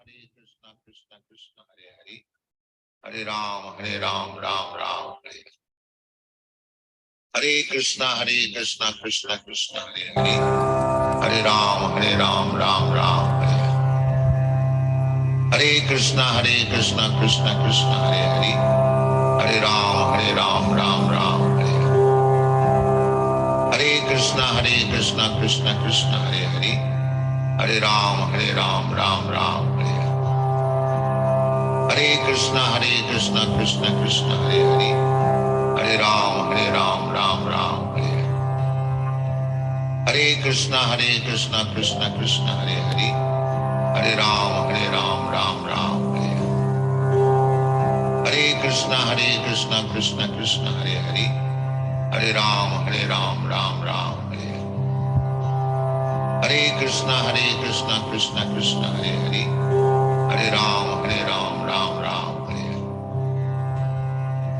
Krishna Krishna Krishna Hare Hare, Hare Ram Ram Ram Hare Hare Krishna Krishna Krishna Hare Hare, Hare Ram Ram Ram Hare Hare Krishna Krishna Krishna Hare Hare, Hare Ram Ram Ram Hare Hare Krishna Krishna Krishna Hare Hare, Hare Ram Ram Ram Hare Hare Krishna Krishna Krishna Hare Hare, Hare Ram Ram Ram Hare Hare Krishna Krishna Krishna Hare Hare, Hare Ram Ram Ram Hare Hare Krishna Krishna Krishna Hare Hare, Hare Ram Ram Ram Hare Hare Krishna Krishna Krishna Hare Hare, Hare Ram Ram Ram Hare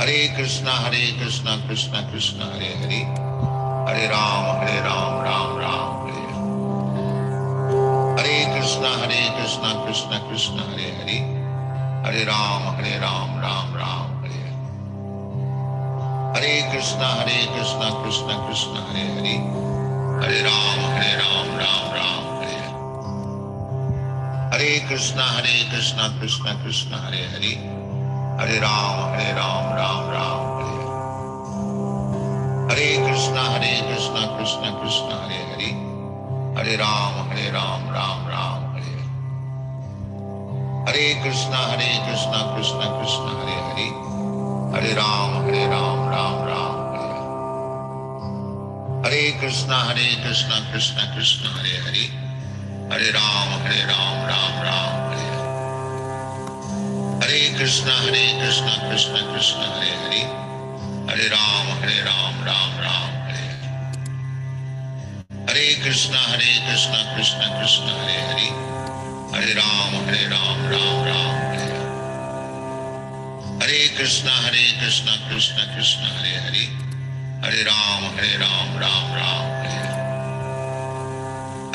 Hare Krishna Krishna Krishna Hare Hare, Hare Ram Ram Ram Hare Hare Krishna Krishna Krishna Hare Hare, Hare Ram Ram Ram Hare Hare Krishna Krishna Krishna Hare Hare, Hare Ram Ram Ram Hare Hare Krishna Krishna Krishna Hare Hare, Hare Ram Ram Ram Hare Hare Krishna Krishna Krishna Hare Hare, Hare Ram Ram Ram Hare Hare Krishna Krishna Krishna Hare Hare, Hare Ram Ram Ram Hare Hare Krishna Krishna Krishna Hare Hare, Hare Ram Ram Ram Hare Hare Krishna Krishna Krishna Hare Hare, Hare Ram Ram Ram Hare Hare Krishna Krishna Krishna Hare Hare, Hare Ram Ram Ram Hare Hare Krishna Krishna Krishna Hare Hare, Hare Ram Ram Ram Hare Hare Krishna Krishna Krishna Hare Hare, Hare Ram Ram Ram Hare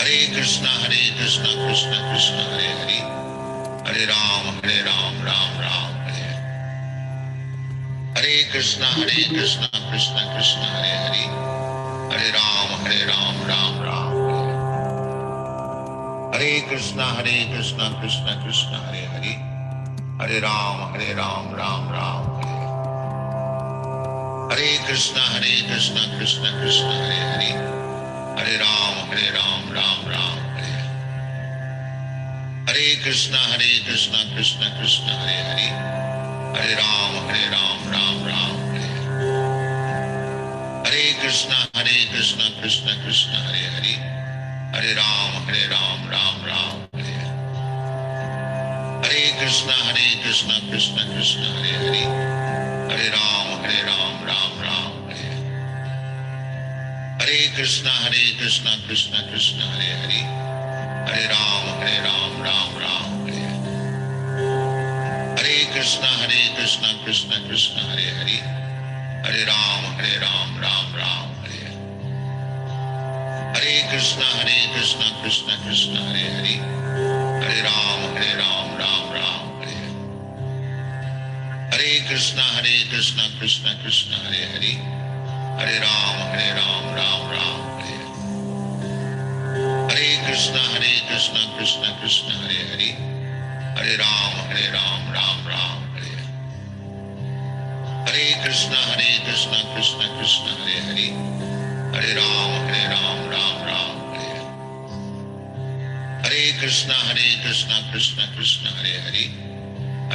Hare Krishna Krishna Krishna Hare Hare, Hare Ram Ram Ram Hare Hare Krishna Krishna Krishna Hare Hare, Hare Ram Ram Ram Hare Hare Krishna Krishna Krishna Hare Hare, Hare Ram Ram Ram Hare Hare Krishna Krishna Krishna Hare Hare, Hare Ram Ram Ram Hare Hare Krishna Krishna Krishna Hare Hare, Hare Ram Ram Ram Hare Hare Krishna Krishna Krishna Hare Hare, Hare Ram Ram Ram Hare Hare Krishna Krishna Krishna Hare Hare, Hare Ram Ram Ram Hare Hare Krishna Krishna Krishna Hare Hare, Hare Ram Ram Ram Hare Hare Krishna Krishna Krishna Hare Hare, Hare Ram Ram Ram Hare Hare Krishna Krishna Krishna Hare Hare, Hare Ram Ram Ram Hare Hare Krishna Krishna Krishna Hare Hare, Hare Ram Ram Ram Hare Hare Krishna Krishna Krishna Hare Hare, Hare Ram Ram Ram Hare Hare Krishna Krishna Krishna Hare Hare,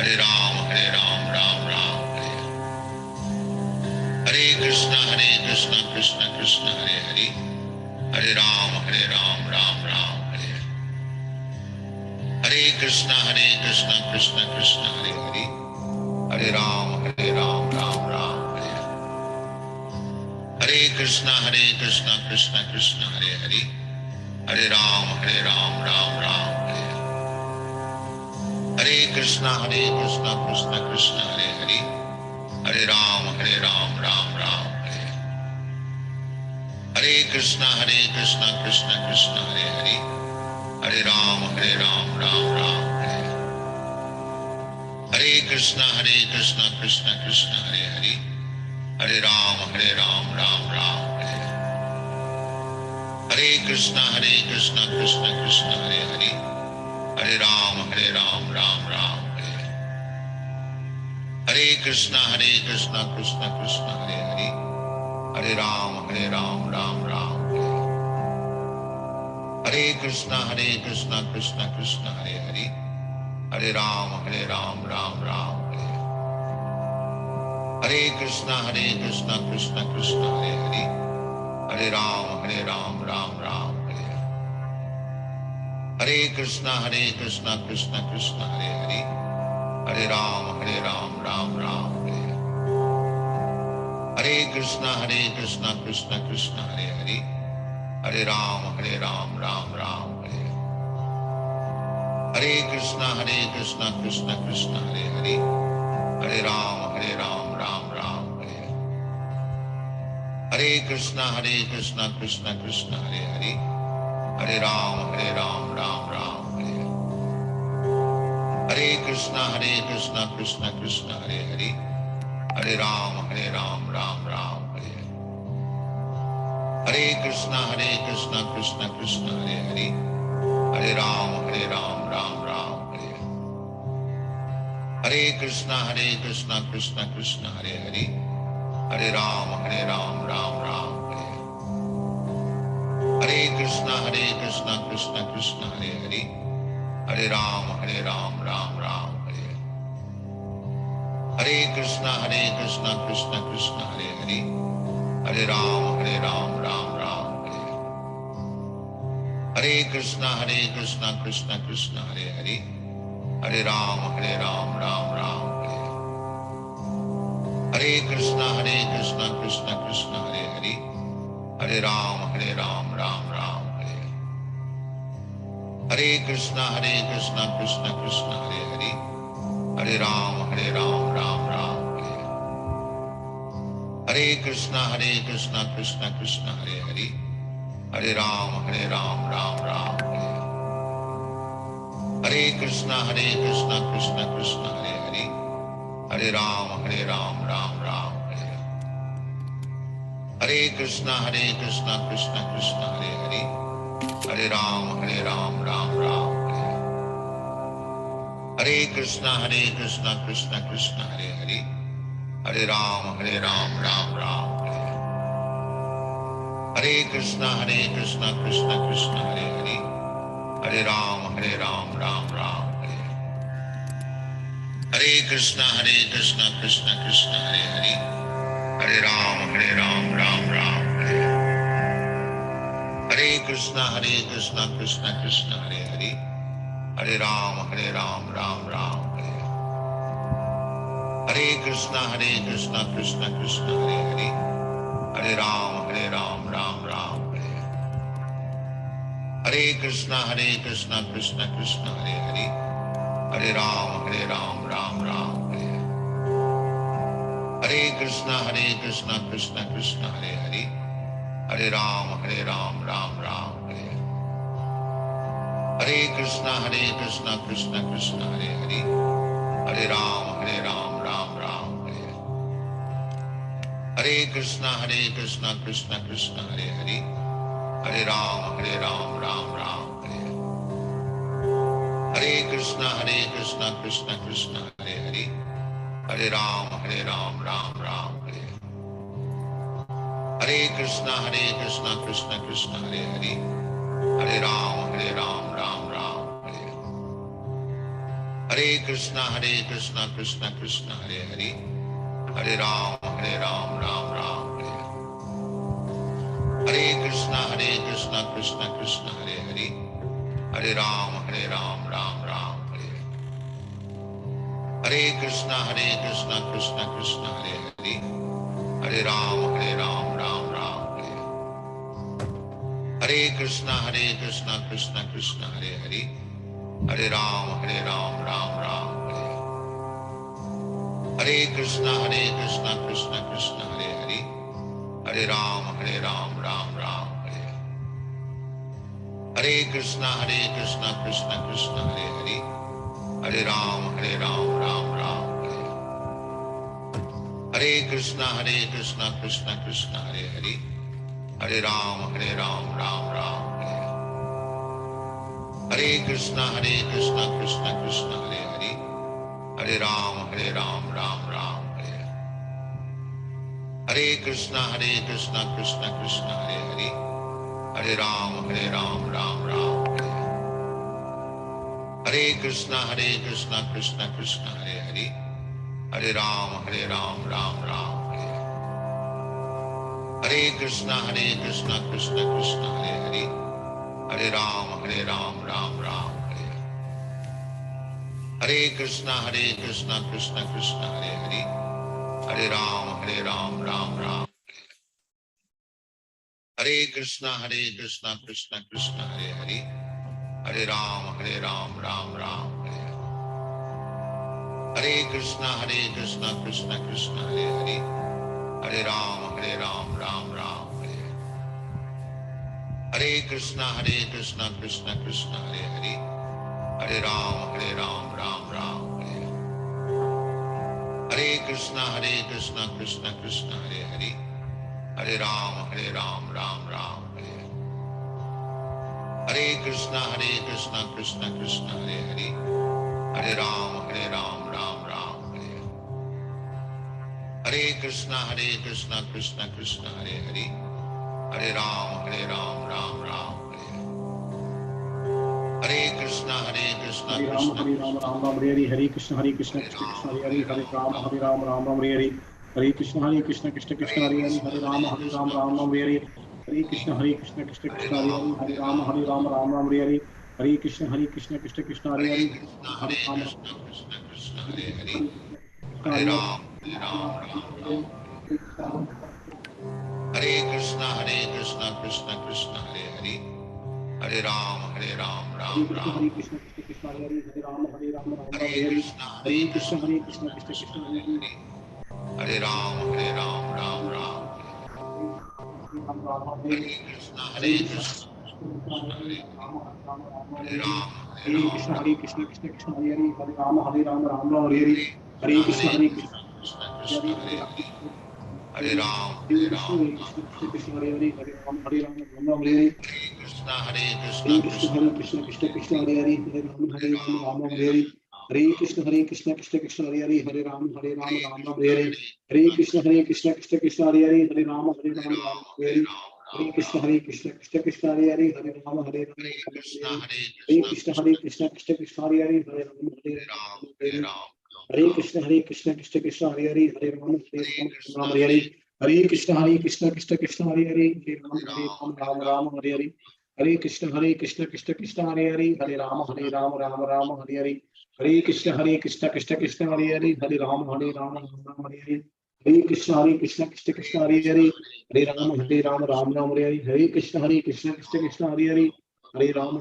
Hare Ram Ram Ram Hare Hare Krishna Krishna Krishna Hare Hare, Hare Ram Ram Ram Hare Hare Krishna Krishna Krishna Hare Hare, Hare Ram Ram Ram Hare Hare Krishna Krishna Krishna Hare Hare, Hare Ram Ram Ram Hare Hare Krishna Krishna Krishna Hare Hare, Hare Ram Ram Ram Hare Hare Krishna Krishna Krishna Hare Hare, Hare Ram Ram Ram Hare Krishna Krishna Krishna Hare Hare, Hare Ram Ram Ram Hare Hare. Hare Krishna Krishna Krishna Hare Hare, Hare Ram Ram Ram Hare Hare. Hare Krishna Krishna Krishna Hare Hare, Hare Ram Ram Ram Hare Hare. Hare Krishna Krishna Krishna Hare Hare, Hare Ram Ram Ram Hare Hare. Hare Krishna Krishna Krishna Hare Hare, Hare Ram Ram Ram Hare Hare. Hare Krishna Krishna Krishna Hare Hare, Hare Ram Ram Ram Hare Hare. Hare Krishna Krishna Krishna Hare Hare, Hare Ram Ram Ram Hare Hare. Hare Krishna Krishna Krishna Hare Hare, Hare Ram Ram Hare Hare. Hare Krishna Krishna Krishna Hare Hare, Hare Ram Ram Hare Hare. Hare Krishna Krishna Krishna Hare Hare, Hare Ram Ram Hare Hare. Hare Krishna Krishna Krishna Hare Hare, Hare Ram Ram Hare Hare. Hare Krishna Krishna Krishna Hare Hare, Hare Ram Ram Hare Hare. Hare Krishna Krishna Krishna Hare Hare, Hare Ram Ram Hare Hare. Hare Krishna Krishna Krishna Hare Hare, Hare Ram Ram Hare Hare. Hare Krishna Krishna Krishna Hare Hare, Hare Ram Ram Hare Hare. Hare Krishna Krishna Krishna Hare Hare, Hare Ram Ram Hare Hare. Hare Krishna Krishna Krishna Hare Hare, Hare Ram Ram Hare Hare. Hare Krishna Krishna Krishna Hare Hare, Hare Ram Ram Hare Hare. Hare Krishna Krishna Krishna Hare Hare, Hare Ram Ram Hare Hare. Hare Krishna Krishna Krishna Hare Hare, Hare Ram Ram Hare Hare. Hare Krishna Krishna Krishna Hare Hare, Hare Ram Ram Hare Hare. Hare Krishna Krishna Krishna Hare Hare, Hare Ram Ram Hare Hare. Hare Krishna Krishna Krishna Hare Hare, Hare Ram Ram Hare Hare. Hare Krishna Krishna Krishna Hare Hare, Hare Ram Ram Hare Hare. Hare Krishna Krishna Krishna Hare Hare, Hare Ram Ram Hare Hare. Hare Krishna Krishna Krishna Hare Hare, Hare Ram Ram Hare Hare. Hare Krishna Krishna Krishna Hare Hare, Hare Ram Ram Hare Hare. Hare Krishna Krishna Krishna Hare Hare, Hare Ram Ram Hare Hare. Hare Krishna Krishna Krishna Hare Hare, Hare Ram Ram Hare Hare. Hare Krishna Krishna Krishna Hare Hare, Hare Ram Ram Hare Hare. Hare Krishna Krishna Krishna Hare Hare, Hare Ram Ram Hare Hare. Hare Krishna Krishna Krishna Hare Hare, Hare Ram Ram Hare Hare. Hare Krishna Krishna Krishna Hare Hare, Hare Ram Ram Hare Hare. Hare Krishna Krishna Krishna Hare Hare, Hare Ram Ram Hare Hare. Hare Krishna Krishna Krishna Hare Hare, Hare Ram Ram Hare Hare. Hare Krishna Krishna Krishna Hare Hare, Hare Ram Ram Hare Hare. Hare Krishna Krishna Krishna Hare Hare, Hare Ram Ram Hare Hare. Hare Krishna Krishna Krishna Hare Hare, Hare Ram Ram Ram Hare Hare. Hare Krishna Krishna Krishna Hare Hare, Hare Ram Ram Ram Hare Hare. Hare Krishna Krishna Krishna Hare Hare, Hare Ram Ram Ram Hare Hare. Hare Krishna Krishna Krishna Hare Hare, Hare Ram Ram Ram Hare Hare. Hare Krishna Krishna Krishna Hare Hare, Hare Ram Ram Ram Hare Hare. Hare Krishna Krishna Krishna Hare Hare, Hare Ram Ram Ram. Hare Krishna Krishna Krishna Hare Hare, Hare Ram Ram Ram Hare Hare. Hare Krishna Krishna Krishna Hare Hare, Hare Ram Ram Ram Hare Hare. Hare Krishna Krishna Krishna Hare Hare, Hare Ram Ram Ram Hare Hare. Hare Krishna Krishna Krishna Hare Hare, Hare Ram Ram Ram Hare Hare. Hare Krishna Krishna Krishna Hare Hare, Hare Ram Ram Ram Hare Hare. Hare Krishna Krishna Krishna Hare Hare, Hare Ram Ram Ram Hare Hare. Hare Krishna Krishna Hare Ram Ram Ram Hare Hare, Hare Krishna Krishna Krishna Hare Hare, Hare Ram Ram Hare Hare. Hare Krishna Krishna Krishna Hare Hare, Hare Ram Ram Hare Hare. Hare Krishna Krishna Krishna Hare Hare, Hare Ram Ram Hare Hare. Hare Krishna Krishna Krishna Hare Hare, Hare Ram Krishna Hare Hare, Hare Hare Hare. Ram Hare Krishna Krishna Krishna Hare Hare, Hare Ram Hare Ram Krishna Ram. Krishna Krishna Hare Hare, Hare Ram Hare Hare Hare. Krishna Hare Krishna Krishna Krishna Krishna Hare Hare Hare. Hare, Hare Ram Ram Ram. Hare Krishna Hare Krishna Krishna Krishna Hare Hare, Hare Hare Ram Ram. Krishna Krishna Hare Hare, Hare Ram Hare Hare. Hare Hare Krishna Krishna Krishna Hare Krishna Hare, Hare Hare, Hare Hare Ram Krishna Krishna Hare Hare, Hare Ram Hare Hare. Krishna Hare Krishna Krishna Krishna Hare Hare, Hare Ram Hare Hare. Hare Krishna Krishna Hare Hare, Hare Ram Hare Hare. Hare Krishna Krishna Krishna Hare Hare, Hare Ram Ram Hare Hare. Hare Krishna Krishna Krishna Hare Hare, Hare Ram Hare Hare. Hare Krishna Krishna Krishna Hare Hare, Hare Ram Hare Hare. Hare Krishna Krishna Krishna Hare Hare, Hare Ram Hare Hare. Hare Krishna Krishna Krishna Hare Hare, Hare Ram Hare Hare. Hare Krishna Krishna Krishna Hare Hare, Hare Ram Ram Hare Hare. Hare Krishna Krishna Krishna Hare Hare, Hare Ram Ram Hare Hare. Hare Krishna Krishna Krishna Hare Hare, Hare Ram Ram Hare Hare. Hare Krishna Krishna Krishna Hare Hare, Hare Ram Ram Hare Hare. Hare Krishna Krishna Krishna Hare Hare, Hare Ram Ram Hare Hare. Hare Krishna Hare Krishna Ram. Hare Krishna Hare Krishna Hare Krishna Ram Hare Krishna Hare Ram Krishna Ram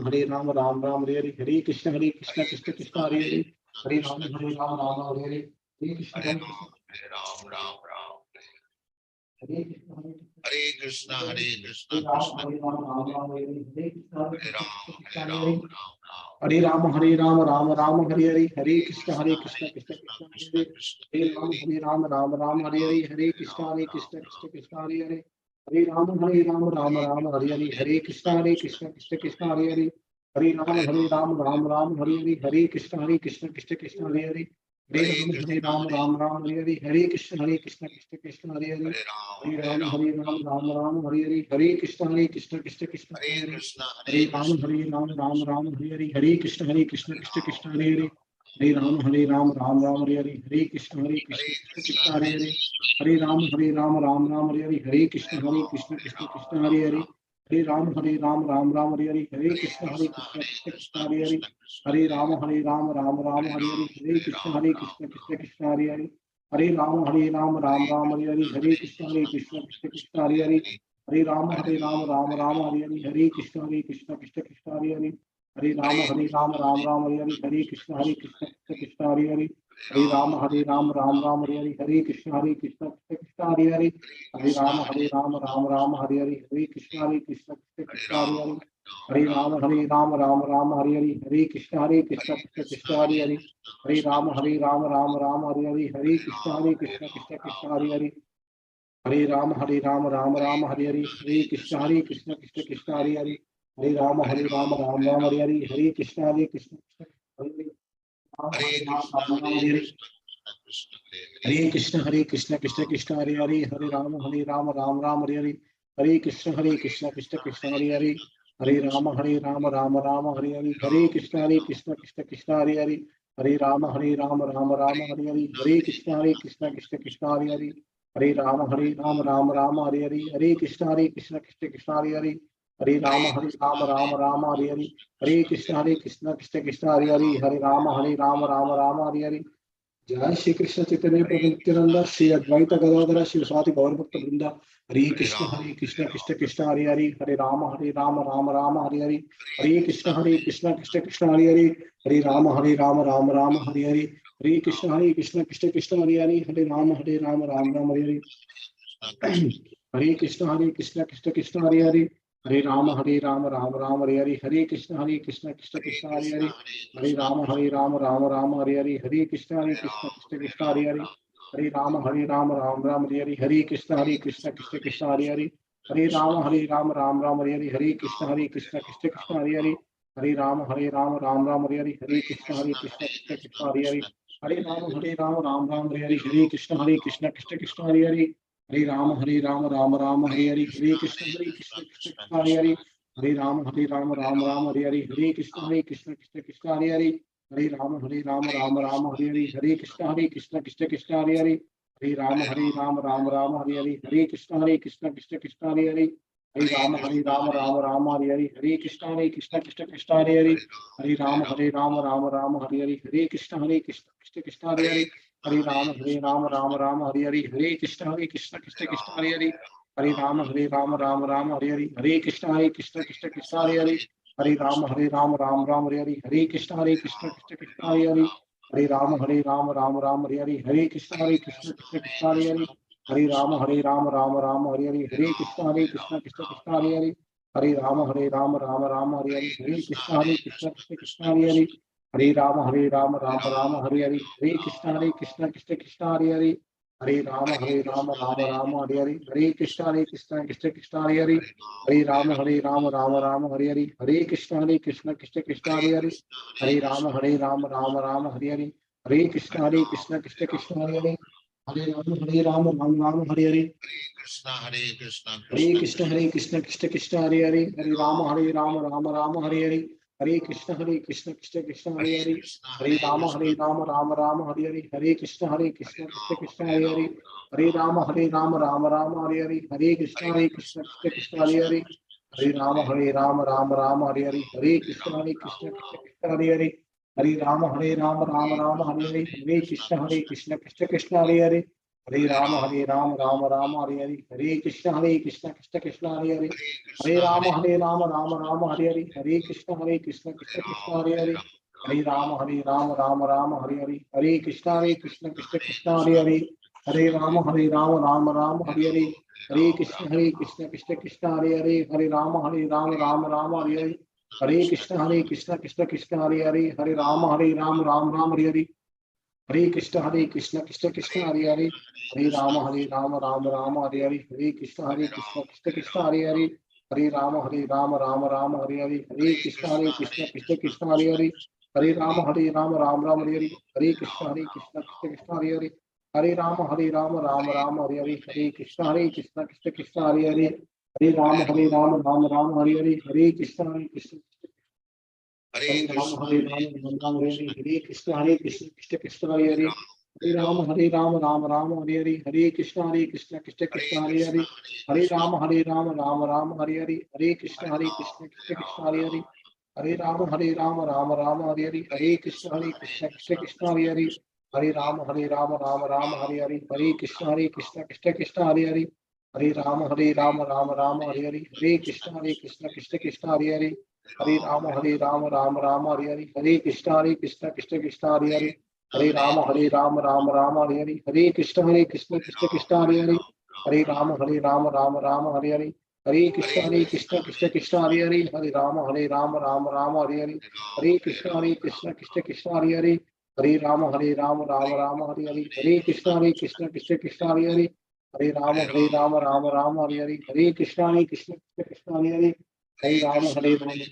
Hare Ram. Hare Ram Hare Hare, Hare Krishna Krishna Krishna Krishna Hare Krishna Hare. Hare Hare, Hare Ram Hare Hare, Hare Krishna Krishna Krishna Hare Hare. Hare Ram Hare Hare, Hare Krishna Krishna Krishna Hare Hare. Hare Ram Hare Hare, Hare Krishna Krishna Krishna Hare Hare. Hare Ram Hare Hare, Hare Krishna Krishna Krishna Hare Hare. Hare Ram Hare Hare, Hare Krishna Krishna Krishna Hare Hare. Hare Ram Hare Hare, Hare Krishna Krishna Krishna Hare Hare. Hare Ram Hare Hare, Hare Krishna Krishna Krishna Hare Hare. Hare Ram Hare Hare, Hare Krishna Krishna Krishna Hare Hare. Hare Ram Hare Hare, Hare Krishna Krishna Krishna Hare Hare. Hare Ram Hare Hare, Hare Krishna Krishna Krishna Hare Hare. Hare Ram Hare Hare, Hare Krishna Krishna Krishna Hare Hare. Hare Ram Hare Hare, Hare Krishna Krishna Krishna Hare Hare. Hare Ram Hare Hare, Hare Krishna Krishna Krishna Hare Hare. Hare Rama Ram Ram Hare Hare Hare Krishna Krishna Krishna Hare Hare Hare Rama Ram Hare Hare Hare Krishna Krishna Krishna Hare Hare Hare Rama Ram Hare Hare Hare Krishna Krishna Krishna Hare Hare Hare Rama Ram Hare Hare Hare Krishna Krishna Krishna Hare Hare Hare Rama Ram Hare Hare Hare Krishna Krishna Krishna Hare Hare Hare Rama Ram Hare Hare Hare Krishna Krishna Krishna Hare Hare Ram Hare Hare Hare Krishna Krishna Krishna Hare Hare Hare Ram Ram Hare Hare Hare Krishna Krishna Krishna Hare Hare Hare Ram Ram Hare Hare Hare Krishna Krishna Krishna Hare Hare Hare Ram Ram Hare Hare Hare Krishna Krishna Krishna Hare Hare Hare Ram Hare Hare Hare Krishna Krishna Krishna Hare Hare Hare Ram Hare Hare Hare Krishna Krishna Krishna Hare Hare Hare Ram Hare Hare जय श्री कृष्ण चैतन्य प्रभु नित्यानंद श्री अद्वैत गदाधर शिवसादि गौर भक्त वृंद हरे कृष्ण कृष्ण कृष्ण हरे हरे हरे राम राम राम हरे हरे हरे कृष्ण कृष्ण कृष्ण हरे हरे हरे राम राम हरे हरे हरे कृष्ण कृष्ण हरे हरे हरे राम राम हरे हरे हरे कृष्ण कृष्ण हरे हरे हरे राम राम हरे हरे हरे कृष्ण कृष्ण हरे हरे हरे राम राम हरे हरे हरे कृष्ण कृष्ण हरे हरे हरे राम राम हरे हरे हरे कृष्ण कृष्ण हरे हरे हरे राम राम हरे हरे हरे कृष्ण कृष्ण हरे हरे हरे राम राम हरे हरे हरे कृष्ण कृष्ण हरे हरे हरे राम हरे हरे हरे कृष्ण कृष्ण हरे हरे हरे राम राम हरे हरे हरे कृष्ण कृष्ण हरे हरे हरे राम राम हरे हरे हरे कृष्ण कृष्ण हरे हरे हरे राम राम हरे हरे हरे कृष्ण कृष्ण हरे हरे हरे राम राम हरे हरे हरे कृष्ण कृष्ण हरे हरे हरे राम राम हरे हरे हरे कृष्ण कृष्ण हरे हरे हरे राम राम हरे हरे हरे कृष्ण कृष्ण हरे हरे हरे राम हरे हरे हरे कृष्ण कृष्ण हरे हरे हरे राम राम हरे हरे हरे कृष्ण कृष्ण हरे हरे हरे राम राम हरे हरे हरे कृष्ण कृष्ण हरे हरे हरे राम राम हरे हरे हरे कृष्ण कृष्ण हरे हरे हरे राम राम हरे हरे हरे कृष्ण कृष्ण हरे हरे हरे राम राम हरे हरे हरे कृष्ण कृष्ण हरे हरे हरे राम राम हरे हरे हरे कृष्ण कृष्ण हरे हरे हरे राम राम हरे हरे हरे कृष्ण कृष्ण हरे हरे हरे राम राम हरे हरे हरे कृष्ण कृष्ण हरे हरे हरे राम राम हरे हरे हरे कृष्ण कृष्ण हरे हरे हरे राम हरे हरे हरे कृष्ण कृष्ण हरे हरे हरे राम राम हरे हरे हरे कृष्ण कृष्ण हरे हरे हरे राम राम हरे हरे हरे कृष्ण कृष्ण हरे हरे हरे राम राम हरे हरे हरे कृष्ण कृष्ण हरे हरे हरे राम राम हरे हरे हरे कृष्ण कृष्ण हरे हरे हरे राम राम हरे हरे हरे कृष्ण कृष्ण हरे हरे हरे राम राम हरे हरे हरे कृष्ण कृष्ण हरे हरे हरे राम राम हरे हरे हरे कृष्ण कृष्ण हरे हरे हरे राम राम हरे हरे हरे कृष्ण कृष्ण हरे हरे हरे राम राम हरे हरे हरे कृष्ण कृष्ण हरे हरे हरे राम राम हरे हरे हरे कृष्ण कृष्ण हरे हरे हरे राम राम हरे हरे हरे कृष्ण कृष्ण हरे हरे हरे राम राम हरे हरे हरे कृष्ण कृष्ण हरे हरे हरे राम राम हरे हरे हरे कृष्ण कृष्ण हरे हरे हरे राम राम हरे हरे हरे कृष्ण कृष्ण हरे हरे हरे राम राम हरे हरे हरे कृष्ण कृष्ण हरे हरे हरे राम हरे हरे हरे कृष्ण हरे Ram Ram Hare Hare Hare Krishna Krishna Hare Hare Hare Ram Ram Hare Hare Hare Krishna Krishna Hare Hare Hare Ram Ram Hare Hare Hare Krishna Krishna Hare Hare Hare Ram Ram Hare Hare Hare Krishna Krishna Hare Hare Hare Ram Ram Hare Hare Hare Krishna Krishna Hare Hare Hare Ram Ram Hare Hare Hare Krishna Krishna Hare Hare Hare Ram Ram Hare Hare Hare Krishna Krishna Hare Hare Hare Rama Rama Rama Hare Hare, Hare Krishna Krishna Krishna Hare Hare, Hare Rama Rama Rama Hare Hare, Hare Krishna Krishna Hare Hare, Hare Rama Rama Hare Hare, Hare Krishna Krishna Hare Hare, Hare Rama Rama Hare Hare, Hare Krishna Krishna Hare Hare, Hare Rama Rama Hare Hare, Hare Krishna Krishna Hare Hare, Hare Rama Rama Hare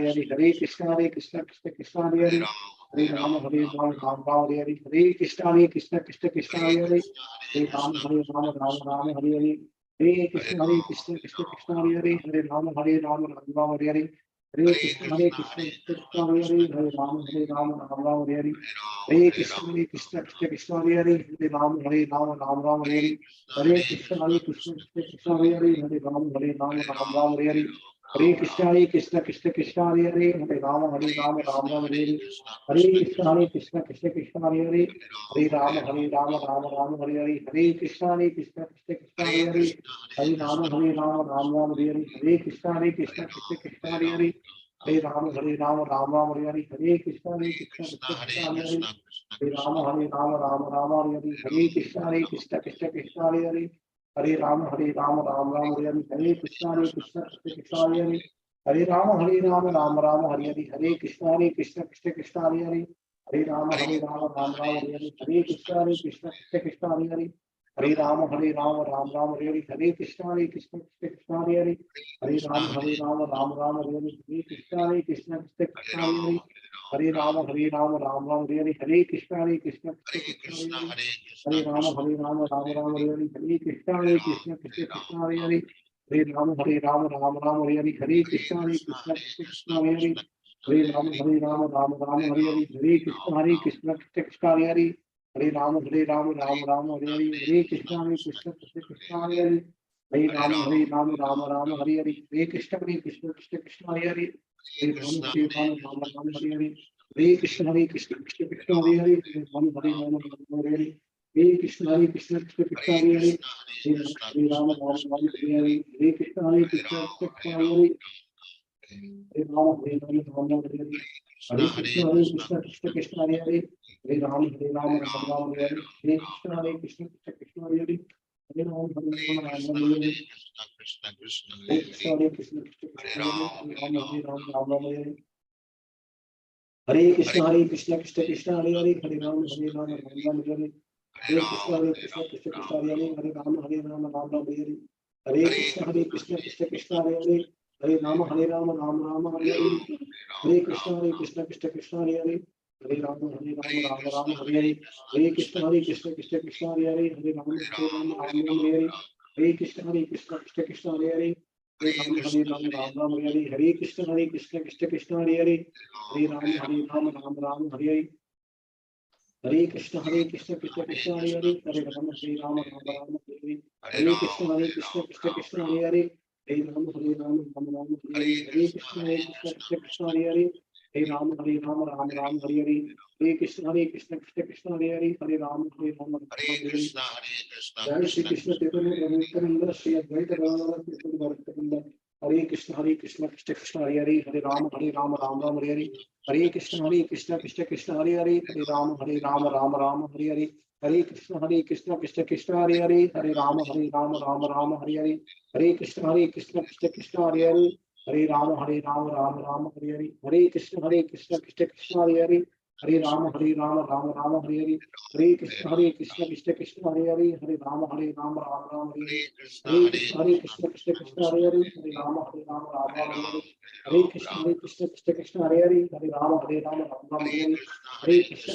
Hare, Hare Krishna Krishna Hare Hare, Hare Rama Rama Hare Hare, Hare Krishna Krishna Hare Hare, Hare Rama Hare Hare, Hare Krishna Krishna Hare Hare, Hare Rama Rama Hare Hare, Hare Krishna Krishna Hare Hare, Hare Rama Rama Hare Hare, Hare Krishna Krishna Hare Hare, Hare Rama Rama Hare Hare, Hare Krishna Krishna Hare Hare, Hare Rama Rama Hare Hare, Hare Krishna Krishna Hare Hare, Hare Rama Rama Hare Hare, Hare Krishna Krishna Hare Hare, Hare Rama Hare Hare, Hare Krishna Krishna Hare Hare, Hare Rama Hare Hare, Hare Krishna Krishna Hare Hare, Hare Rama Hare Hare, Hare Krishna Krishna Hare Hare, Hare Rama Hare Hare, Hare Krishna Krishna Hare Hare, Hare Rama Hare Hare, Hare Krishna Krishna Hare Hare, Hare Rama Hare Hare, Hare Krishna Krishna Hare Hare, Hare Rama Hare Hare, Hare Krishna Krishna Hare Hare, Hare Rama Hare Hare, Hare Krishna Krishna Hare Hare, Hare Rama Hare Hare, Hare Krishna Krishna Hare Hare, Hare Rama Hare Hare, Hare Krishna Krishna Hare Hare, Hare Rama Hare Hare, Hare Krishna Krishna Hare Hare, Hare Rama Hare Hare, Hare Krishna Krishna Hare Hare, Hare Rama Hare Hare, Hare Krishna Krishna Hare Hare, Hare Rama Rama Hare Hare, Hare Krishna Krishna Hare Hare, Hare Rama Rama Hare Hare, Hare Krishna Krishna Hare Hare, Hare Rama Hare Hare, Hare Krishna Krishna Hare Hare, Hare Rama Hare Hare, Hare Krishna Krishna Hare Hare, Hare Rama Hare Hare, Hare Krishna Krishna Hare Hare, Hare Rama Hare Hare, Hare Krishna Krishna Hare Hare, Hare Rama Hare Hare, Hare Krishna Krishna Hare Hare, Hare Rama Hare Hare, Hare Krishna Krishna Hare Hare, Hare Rama Hare Hare, Hare Krishna Krishna Hare Hare, Hare Rama Rama Hare Hare, Hare Krishna Hare Hare, Hare Rama Rama Hare Hare, Hare Krishna Hare Hare, Hare Rama Rama Hare Hare, Hare Krishna Krishna Hare Hare, Hare Rama Rama Hare Hare, Hare Krishna Krishna Hare Hare, Hare Rama Rama Hare Hare, Hare Krishna Krishna Hare Hare, Hare Rama Rama Hare Hare, Hare Krishna Krishna Hare Hare, Hare Rama Hare Hare, Hare Krishna Krishna Hare Hare, Hare Rama Rama Hare Hare, Hare Krishna Krishna Hare Hare, Hare Rama Rama Hare Hare, Hare Krishna Krishna Hare Hare, Hare Rama Rama Hare Hare, Hare Krishna Krishna Hare Hare, Hare Rama Rama Hare Hare, Jai Shri Krishna Chaitanya Prabhu Nityananda Shri Advaita Gadadhara Krishna Bharatapinda, Hare Krishna Krishna Hare Hare, Hare Rama Ram Ram Hare Hare, Hare Krishna Krishna Hare Hare, Hare Rama Ram Ram Hare Hare, Hare Krishna Krishna Hare Hare, Hare Rama Ram Ram Hare Hare, Hare Krishna Krishna Hare Hare, Hare Rama Ram Ram Hare Hare, Hare Krishna Krishna Hare Hare, Hare Rama Ram Ram Hare Hare, Hare Krishna Hare Hare, Hare Rama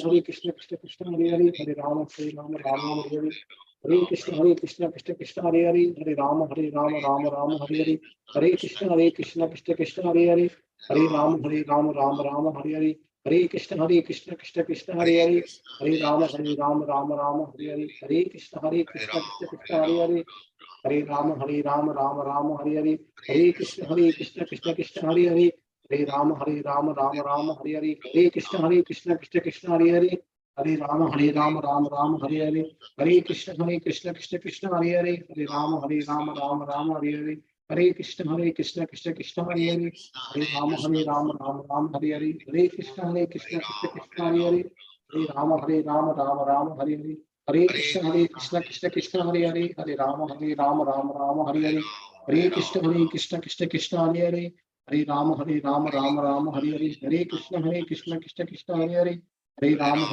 Ram Ram Hare Hare, Hare Krishna Hare Hare, Hare Rama Ram Ram Hare Hare, Hare Krishna Krishna Hare Hare, Hare Rama Ram Ram Hare Hare, Hare Krishna Hare Hare, Hare Rama Ram Ram Hare Hare, Hare Krishna Krishna Hare Hare, Hare Rama Ram Hare Hare, Hare Krishna Krishna Hare Hare, Hare Rama Ram Hare Hare, Hare Krishna Krishna Hare Hare, Hare Rama Ram Hare Hare, Hare Krishna Krishna Hare Hare, Hare Rama Hare Hare, Hare Krishna Krishna Hare Hare, Hare Rama Ram Hare Hare, Hare Krishna Krishna Hare Hare, Hare Rama Ram Hare Hare, Hare Krishna Krishna Hare Hare, Hare Rama Ram Hare Hare, Hare Krishna Krishna Hare Hare, Hare Rama Ram Hare Hare, Hare Krishna Krishna Hare Hare, Hare Rama Rama Rama Hare Hare, Hare Krishna Krishna Krishna Hare Hare, Hare Rama Rama Hare Hare, Hare Krishna Krishna Krishna Hare Hare, Hare Rama Rama Hare Hare, Hare Krishna Krishna Krishna Hare Hare, Hare Rama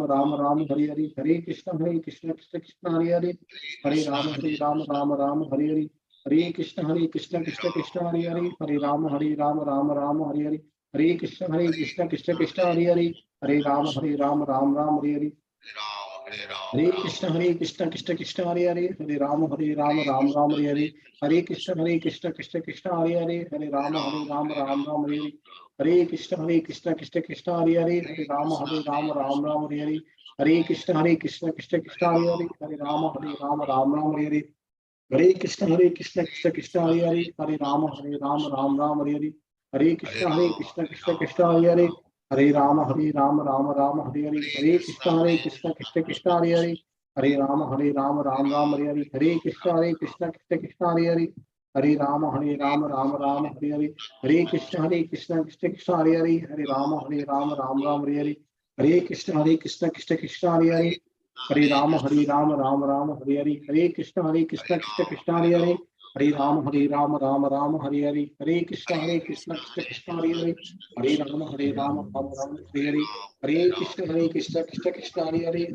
Rama Hare Hare, Hare Krishna Krishna Krishna Hare Hare, Hare Rama Rama Hare Hare, Hare Krishna Krishna Krishna Hare Hare, Hare Rama Rama Hare Hare, Hare Krishna Krishna Krishna Hare Hare, Hare Rama Rama Hare Hare, Hare Krishna Krishna Krishna Hare Hare, Hare Rama Rama Hare Hare, Hare Krishna Krishna Krishna Hare Hare, Hare Rama Rama Hare Hare, Hare Krishna Krishna Krishna Hare Hare, Hare Rama Rama Hare Hare, Hare Krishna Krishna Krishna Hare Hare, Hare Rama Rama Hare Hare, Hare Krishna Krishna Krishna Hare Hare, Hare Rama Rama Hare Hare, Hare Krishna Krishna Krishna Hare Hare, Hare Rama Rama Hare Hare, Hare Krishna Krishna Krishna Hare Hare, Hare Rama Rama Hare Hare, Hare Krishna Krishna Krishna Hare Hare, Hare Rama Rama Hare Hare, Hare Krishna Krishna Krishna Hare Hare, Hare Rama Rama Hare Hare, Hare Krishna Krishna Krishna Hare Hare, Hare Rama Rama Hare Hare, Hare Krishna Krishna Krishna Hare Hare, Hare Rama Rama Hare Hare, Hare Krishna Krishna Krishna Hare Hare, Hare Rama Rama Hare Hare, Hare Krishna Krishna Krishna Hare Hare, Hare Rama Rama Hare Hare, Hare Krishna Krishna Krishna Hare Hare, Hare Rama Rama Hare Hare, Hare Krishna Krishna Krishna Hare Hare, Hare Rama Rama Hare Hare, Hare Krishna Krishna Krishna Hare Hare, Hare Rama Rama Hare Hare, Hare Krishna Krishna Krishna Hare Hare, Hare Rama Rama Hare Hare, Hare Krishna Krishna Krishna Hare Hare,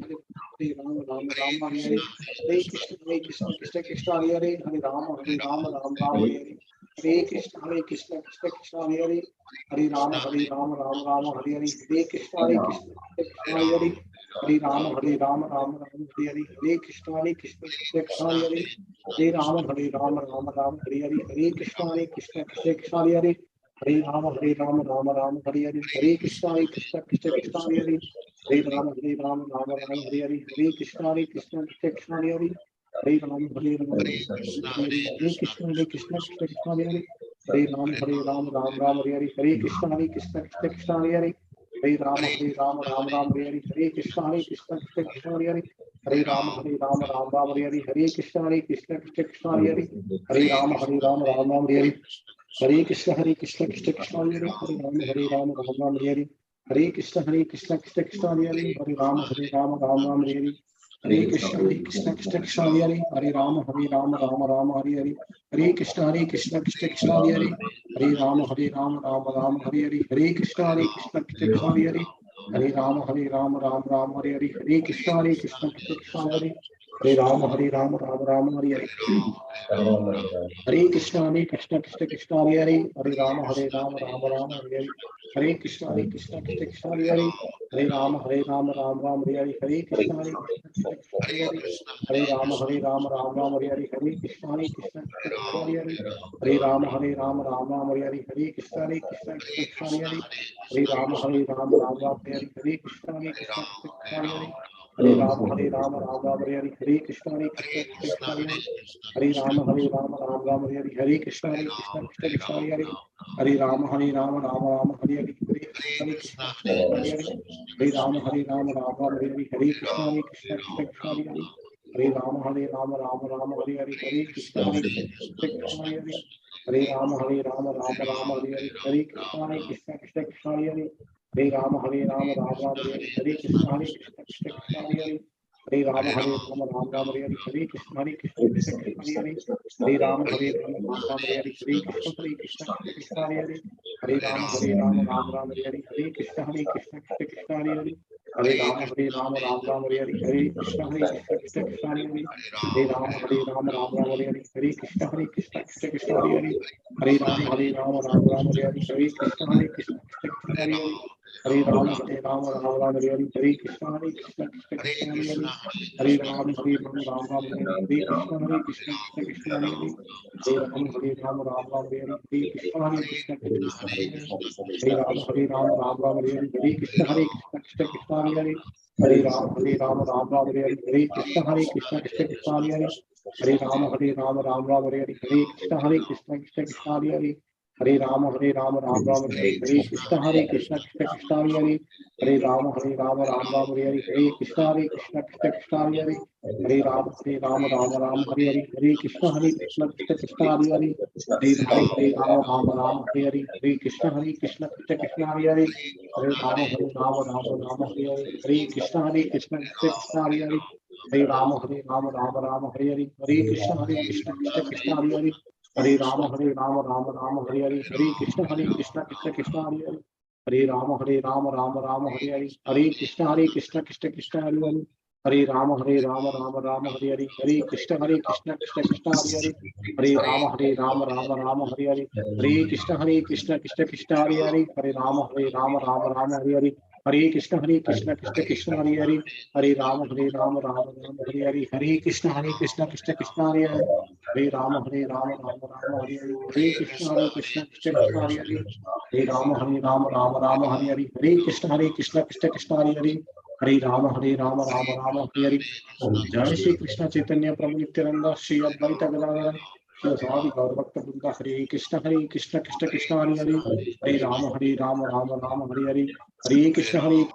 Hare Rama Rama Hare Hare, Hare Krishna Krishna Krishna Hare Hare, Hare Rama Rama Hare Hare, Hare Krishna Krishna Krishna Hare Hare, Hare Rama Hare Krishna Krishna Hare Hare, Hare Rama Rama Hare Hare, Hare Krishna Krishna Krishna Hare Hare, Hare Rama Rama Hare Hare, Hare Krishna Krishna Krishna Hare Hare, Hare Rama Rama Hare Hare, Hare Krishna Krishna Krishna Hare Hare, Hare Rama Rama Hare Hare, Hare Krishna Krishna Krishna Hare Hare, Hare Rama Rama Hare Hare, Hare Krishna Krishna Krishna Hare Hare, Hare Rama Rama Hare Hare, Hare Krishna Krishna Krishna Hare Hare, Hare Rama Rama Hare Hare, Hare Krishna Krishna Krishna Hare Hare, Hare Rama Rama Hare Hare, Hare Krishna Krishna Krishna Hare Hare, Hare Rama Rama Hare Hare, Hare Krishna Krishna Krishna Hare Hare, Hare Rama Rama Hare Hare, Hare Krishna Krishna Krishna Hare Hare, Hare Rama Rama Hare Hare, Hare Krishna Krishna Krishna Hare Hare, Hare Rama Rama Hare Hare, Hare Krishna Krishna Krishna Hare Hare, Hare Rama Rama Hare Hare, Hare Krishna Krishna Krishna Hare Hare, Hare Rama Rama Hare Hare, Hare Krishna Krishna Krishna Hare Hare, Hare Rama Rama Hare Hare, Hare Krishna Krishna Krishna Hare Hare, Hare Rama Rama Hare Hare, Hare Krishna Krishna Krishna Hare Hare, Hare Rama Rama Hare Hare, Hare Krishna Krishna Krishna Hare Hare, Hare Rama Rama Hare Hare, Hare Krishna Krishna Krishna Hare Hare, Hare Rama Rama Hare Hare, Hare Krishna Krishna Krishna Hare Hare, Hare Rama Rama Hare Hare, Hare Krishna Krishna Krishna Hare Hare, Hare Rama Rama Hare Hare, Hare Krishna Krishna Krishna Hare Hare, Hare Rama Rama Hare Hare, Hare Krishna Krishna Krishna Hare Hare, Hare Rama Rama Hare Hare, Hare Krishna Krishna Krishna Hare Hare, Hare Rama Rama Hare Hare, Hare Krishna Krishna Hare Hare, Hare Rama Rama Hare Hare, Hare Krishna Krishna Hare Hare, Hare Rama Rama Hare Hare, Hare Krishna Krishna Hare Hare, Hare Rama Rama Hare Hare, Hare Krishna Krishna Hare Hare, Hare Rama Rama Hare Hare, Hare Krishna Krishna Hare Hare, Hare Rama Rama Hare Hare, Hare Krishna Krishna Hare Hare, Hare Rama Rama Hare Hare, Hare Krishna Krishna Hare Hare, Hare Rama Rama Hare Hare, Hare Krishna Krishna Hare Hare, Hare Rama Rama Hare Hare, Hare Krishna Krishna Hare Hare, Hare Rama Rama Hare Hare, Hare Krishna Krishna Hare Hare, Hare Rama Rama Hare Hare, Hare Krishna Krishna Hare Hare, Hare Rama Rama Hare Hare, Hare Krishna Krishna Hare Hare, Hare Rama Rama Rama Hare Hare Krishna Krishna Krishna Hare Hare Rama Rama Rama Hare Hare Krishna Krishna Krishna Hare Hare Rama Rama Rama Hare Hare Krishna Krishna Krishna Hare Hare Rama Rama Hare Hare Krishna Krishna Krishna Hare Hare Rama Rama Hare Hare Krishna Krishna Krishna Hare Hare Rama Rama Hare Hare Krishna Krishna Krishna Hare Hare Rama Rama Hare Hare Krishna Krishna Krishna Hare Hare Rama Rama Hare Hare Krishna Krishna Krishna Hare Hare Rama Rama Hare Hare Krishna Krishna Krishna Hare Hare Rama Hare Hare Krishna Krishna Krishna Hare Hare Rama Hare Hare Krishna Krishna Krishna Hare Hare Rama Hare Hare Krishna Krishna Krishna Hare Hare Rama Hare Hare Krishna Krishna Krishna Hare Hare Rama Hare Hare Krishna Krishna Hare Hare Rama Hare Jai Shri Krishna Chaitanya Prabhu Nityananda Shri Advaita Gadadhara Shri Asadi Gaur Bhakta Vrinda Hare Krishna Krishna Krishna Hare Hare Hare Rama Hare Hare Hare Krishna Hare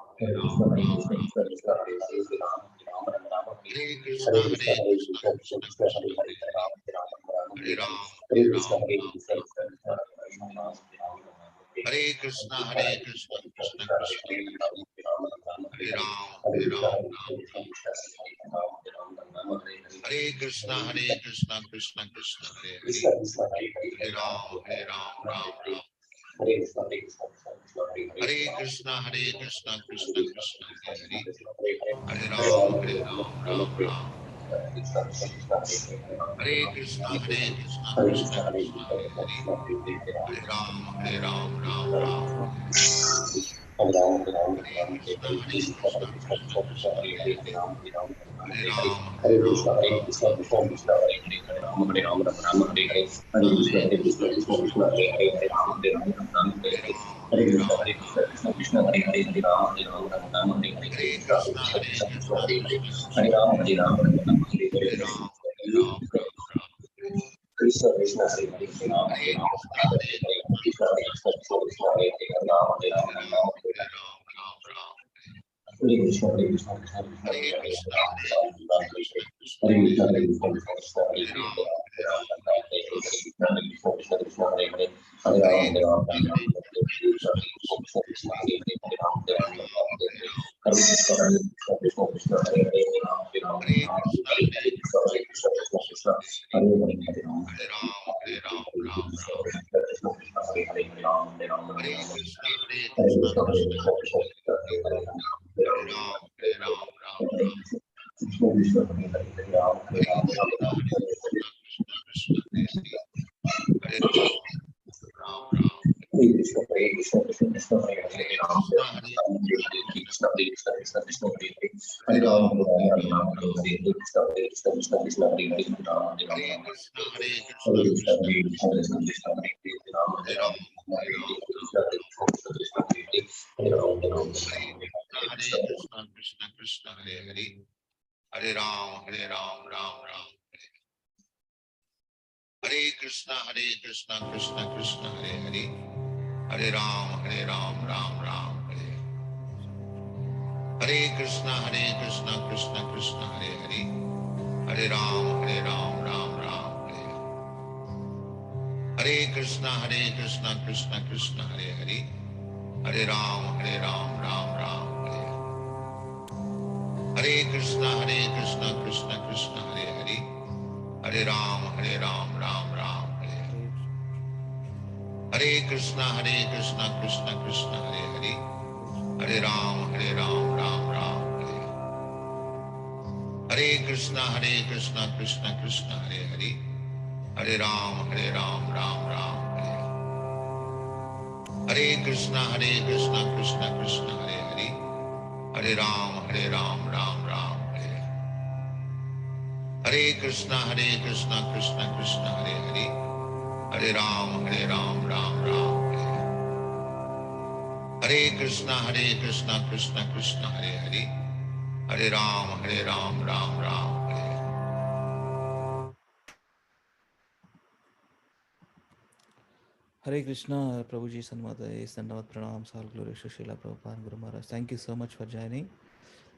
Hare Krishna, Prabhuji Sanmata, Sandavat Pranam, Sal Glory, Srila Prabhupada, Guru Maharaj. Thank you so much for joining.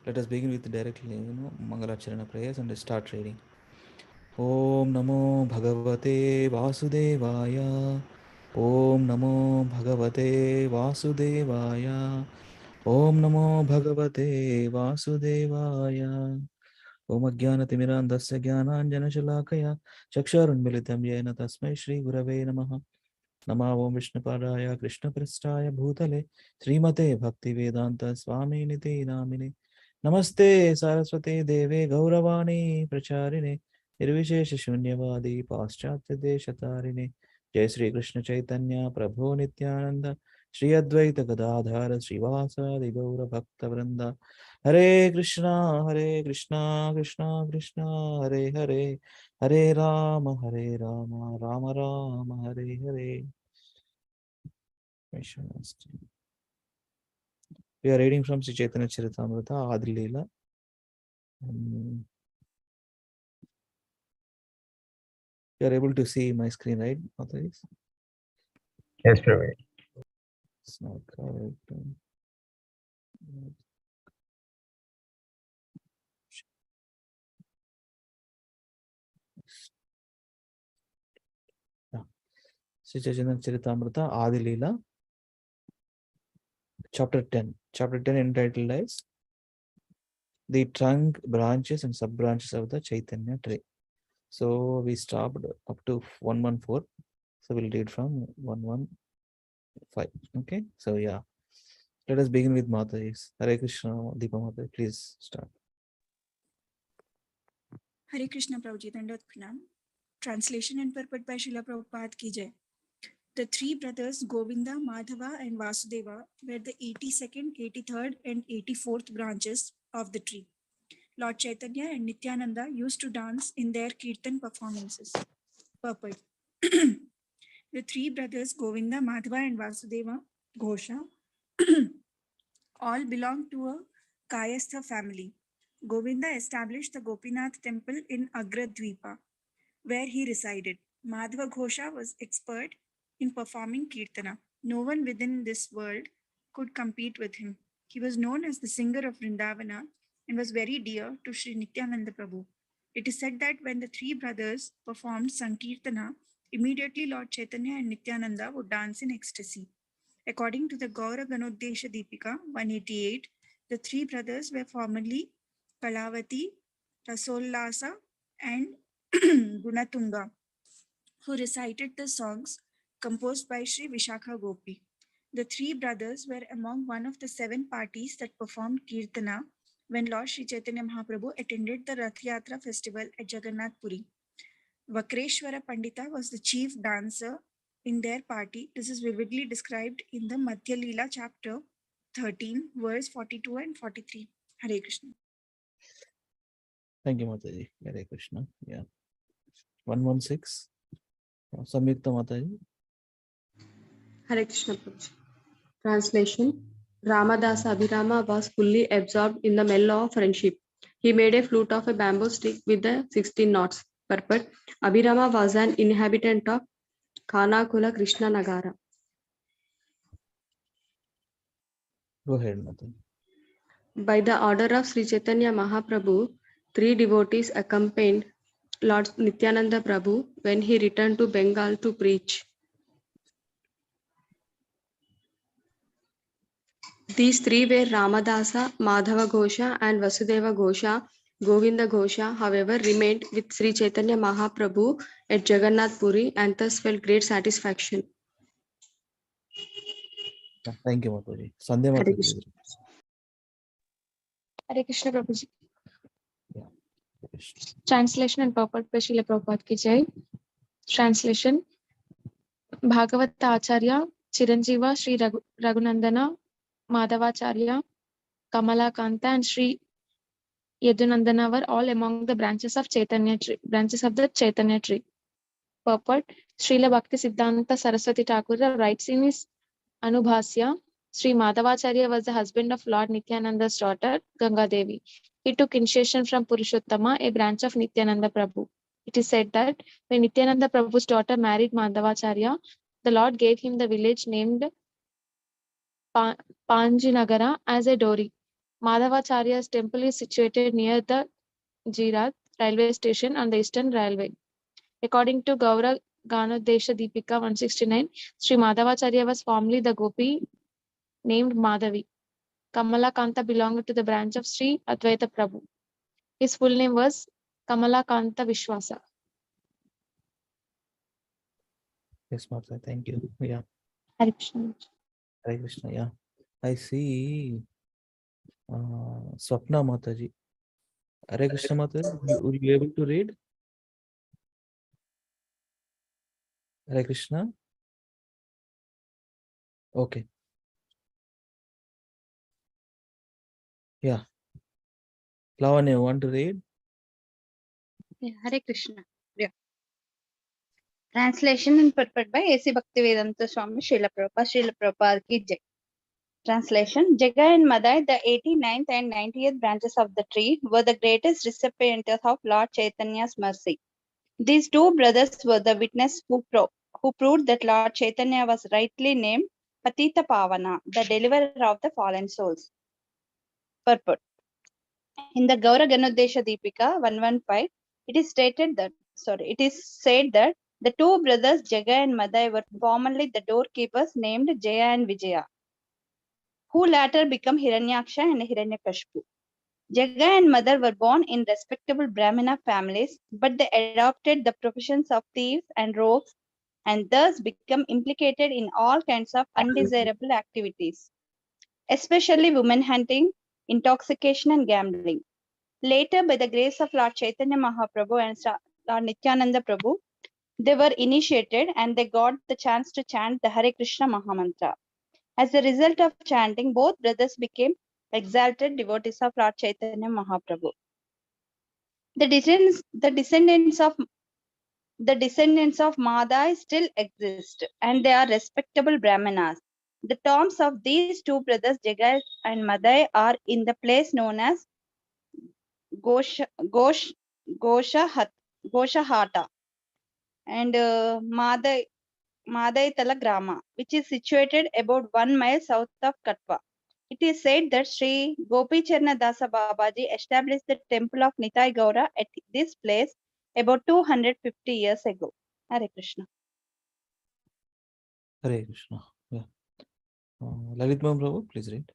Let us begin with directly, Mangalacharana prayers and start reading. Om Namo Bhagavate Vasudevaya. Om Namo Bhagavate Vasudevaya. Om Namo Bhagavate Vasudevaya. Om Ajnanatimirandasya Jnananjanashalakaya Chakshurunmilitam Yena Tasmai Shri Gurave Namaha. Namo Vishnupadaya Krishna Prasthaya Bhutale Srimate Bhakti Vedanta Swami Niti Namine Namaste Saraswate Deve Gauravani Pracharine Nirvishesha Shunyavadi Paschatya Deshatarine Jai Sri Krishna Chaitanya Prabhu Nityananda Shri Advaita Gadadhara Srivasadi Gaura Bhakta Vrinda Hare Krishna Krishna Krishna Hare Hare Hare Rama Rama Rama Hare Hare. We are reading from Sri Chaitanya Charitamrita, Adi Leela. You are able to see my screen, right? Yes, Praveen. It's not correct. Sri Chaitanya Charitamrita, Adi Leela, Chapter 10. Chapter 10 entitled as The Trunk, Branches and Sub-branches of the Chaitanya Tree. So we stopped up to 114. So we'll read from 115. Okay. So yeah. Let us begin with Mataji's. Hare Krishna, Deepa Mataji, please start. Hare Krishna, Prabhuji, Dandavat Pranam. Translation and purport by Srila Prabhupada ki jai. The three brothers Govinda, Madhava and Vasudeva were the 82nd, 83rd and 84th branches of the tree. Lord Chaitanya and Nityananda used to dance in their kirtan performances. Purport. The three brothers Govinda, Madhava and Vasudeva Ghosha all belonged to a Kayastha family. Govinda established the Gopinath temple in Agradvipa, where he resided. Madhava Ghosha was expert in performing kirtana. No one within this world could compete with him. He was known as the singer of Vrindavana and was very dear to Sri Nityananda Prabhu. It is said that when the three brothers performed Sankirtana, immediately Lord Chaitanya and Nityananda would dance in ecstasy. According to the Gaura Ganodesha Deepika 188, the three brothers were formerly Kalavati, Rasollasa, and Gunatunga, who recited the songs composed by Sri Vishakha Gopi. The three brothers were among one of the 7 parties that performed Kirtana when Lord Sri Chaitanya Mahaprabhu attended the Rath Yatra festival at Jagannath Puri. Vakreshwara Pandita was the chief dancer in their party. This is vividly described in the Madhya Leela chapter 13, verse 42 and 43. Hare Krishna. Thank you, Mataji. Hare Krishna. Yeah. 116. Samyukta Mataji. Hare Krishna Prabhuji. Translation. Ramadasa Abhirama was fully absorbed in the mellow of friendship. He made a flute of a bamboo stick with the 16 knots. Purport. Abhirama was an inhabitant of Khanakula Krishna Nagara. Go ahead, Mataji. By the order of Sri Chaitanya Mahaprabhu, 3 devotees accompanied Lord Nityananda Prabhu when he returned to Bengal to preach. These 3 were Ramadasa, Madhava Ghosha and Vasudeva Ghosha. Govinda Ghosha, however, remained with Sri Chaitanya Mahaprabhu at Jagannath Puri and thus felt great satisfaction. Thank you, Mataji. Sandhya Hare Mataji. Krishna. Hare Krishna Prabhuji. Yeah. Translation and purport by Srila Prabhupada ki jai. Translation. Bhagavat Acharya, Chiranjeeva, Sri Raghunandana, Madhavacharya, Kamalakanta and Sri Yadunandana were all among the branches of Chaitanya tree, branches of the Chaitanya tree. Purport. Srila Bhakti Siddhanta Saraswati Thakur writes in his Anubhasya, Sri Madhavacharya was the husband of Lord Nityananda's daughter, Ganga Devi. He took initiation from Purushottama, a branch of Nityananda Prabhu. It is said that when Nityananda Prabhu's daughter married Madhavacharya, the Lord gave him the village named Panjinagara as a dowry. Madhavacharya's temple is situated near the Jirat railway station on the Eastern Railway. According to Gaura Ganodesha Deepika 169, Sri Madhavacharya was formerly the gopi named Madhavi. Kamala Kanta belonged to the branch of Sri Advaita Prabhu. His full name was Kamala Kanta Vishwasa. Yes, Martha, thank you. Yeah, Hare Krishna. Hare Krishna. Yeah, I see Swapna Mataji. Hare Krishna Mataji, will you be able to read? Hare Krishna. Okay. Yeah. Lavanya, you want to read? Yeah, Hare Krishna. Yeah. Translation and purport by A.C. Bhaktivedanta Swami Srila Prabhupada ki Jai. Translation: Jagai and Madai, the 89th and 90th branches of the tree, were the greatest recipients of Lord Chaitanya's mercy. These two brothers were the witnesses who proved that Lord Chaitanya was rightly named Patita Pavana, the deliverer of the fallen souls. Purport: in the Gaura Ganodesha Deepika 115, it is said that the two brothers Jaga and Madai were formerly the doorkeepers named Jaya and Vijaya, who later became Hiranyaksha and Hiranyakashipu. Jaga and Mother were born in respectable Brahmana families, but they adopted the professions of thieves and rogues and thus become implicated in all kinds of undesirable activities, especially women hunting, intoxication, and gambling. Later, by the grace of Lord Chaitanya Mahaprabhu and Lord Nityananda Prabhu, they were initiated and they got the chance to chant the Hare Krishna Mahamantra. As a result of chanting, both brothers became exalted devotees of Lord Chaitanya Mahaprabhu. The descendants of Madai still exist, and they are respectable Brahmanas. The tombs of these two brothers, Jagai and Madai, are in the place known as Goshahata and Madaitala Grama, which is situated about 1 mile south of Katwa. It is said that Sri Gopicharna Dasa Babaji established the temple of Nitai Gaura at this place about 250 years ago. Hare Krishna. Hare Krishna. Yeah. Lalit Prabhu, please read.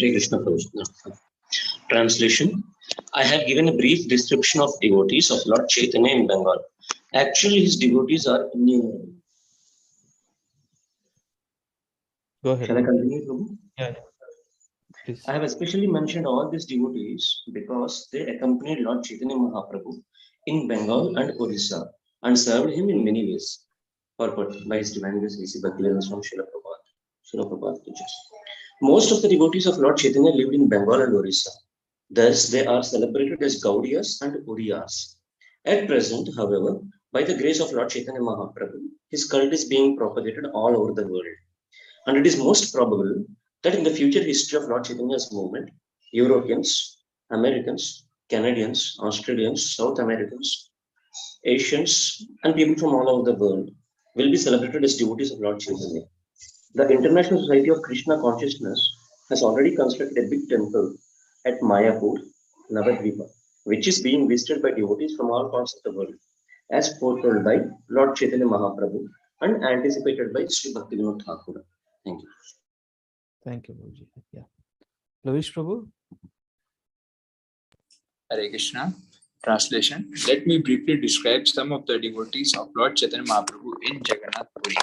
Hare Krishna Prabhu. Translation: I have given a brief description of devotees of Lord Chaitanya in Bengal. Actually, his devotees are innumerable. Go ahead. Shall I continue, Prabhu? Yeah. Please. I have especially mentioned all these devotees because they accompanied Lord Chaitanya Mahaprabhu in Bengal and Odisha and served him in many ways. Purport by His Divine Grace A.C. Bhaktivedanta Swami Srila Prabhupada teaches. Most of the devotees of Lord Chaitanya lived in Bengal and Odisha. Thus, they are celebrated as Gaudiyas and Odiyas. At present, however, by the grace of Lord Chaitanya Mahaprabhu, his cult is being propagated all over the world. And it is most probable that in the future history of Lord Chaitanya's movement, Europeans, Americans, Canadians, Australians, South Americans, Asians, and people from all over the world will be celebrated as devotees of Lord Chaitanya. The International Society of Krishna Consciousness has already constructed a big temple at Mayapur, Navadvipa, which is being visited by devotees from all parts of the world, as foretold by Lord Chaitanya Mahaprabhu and anticipated by Sri Bhaktivinoda Thakur. Thank you. Thank you, Prabhuji. Yeah. Lavish Prabhu. Hare Krishna. Translation: let me briefly describe some of the devotees of Lord Chaitanya Mahaprabhu in Jagannath Puri.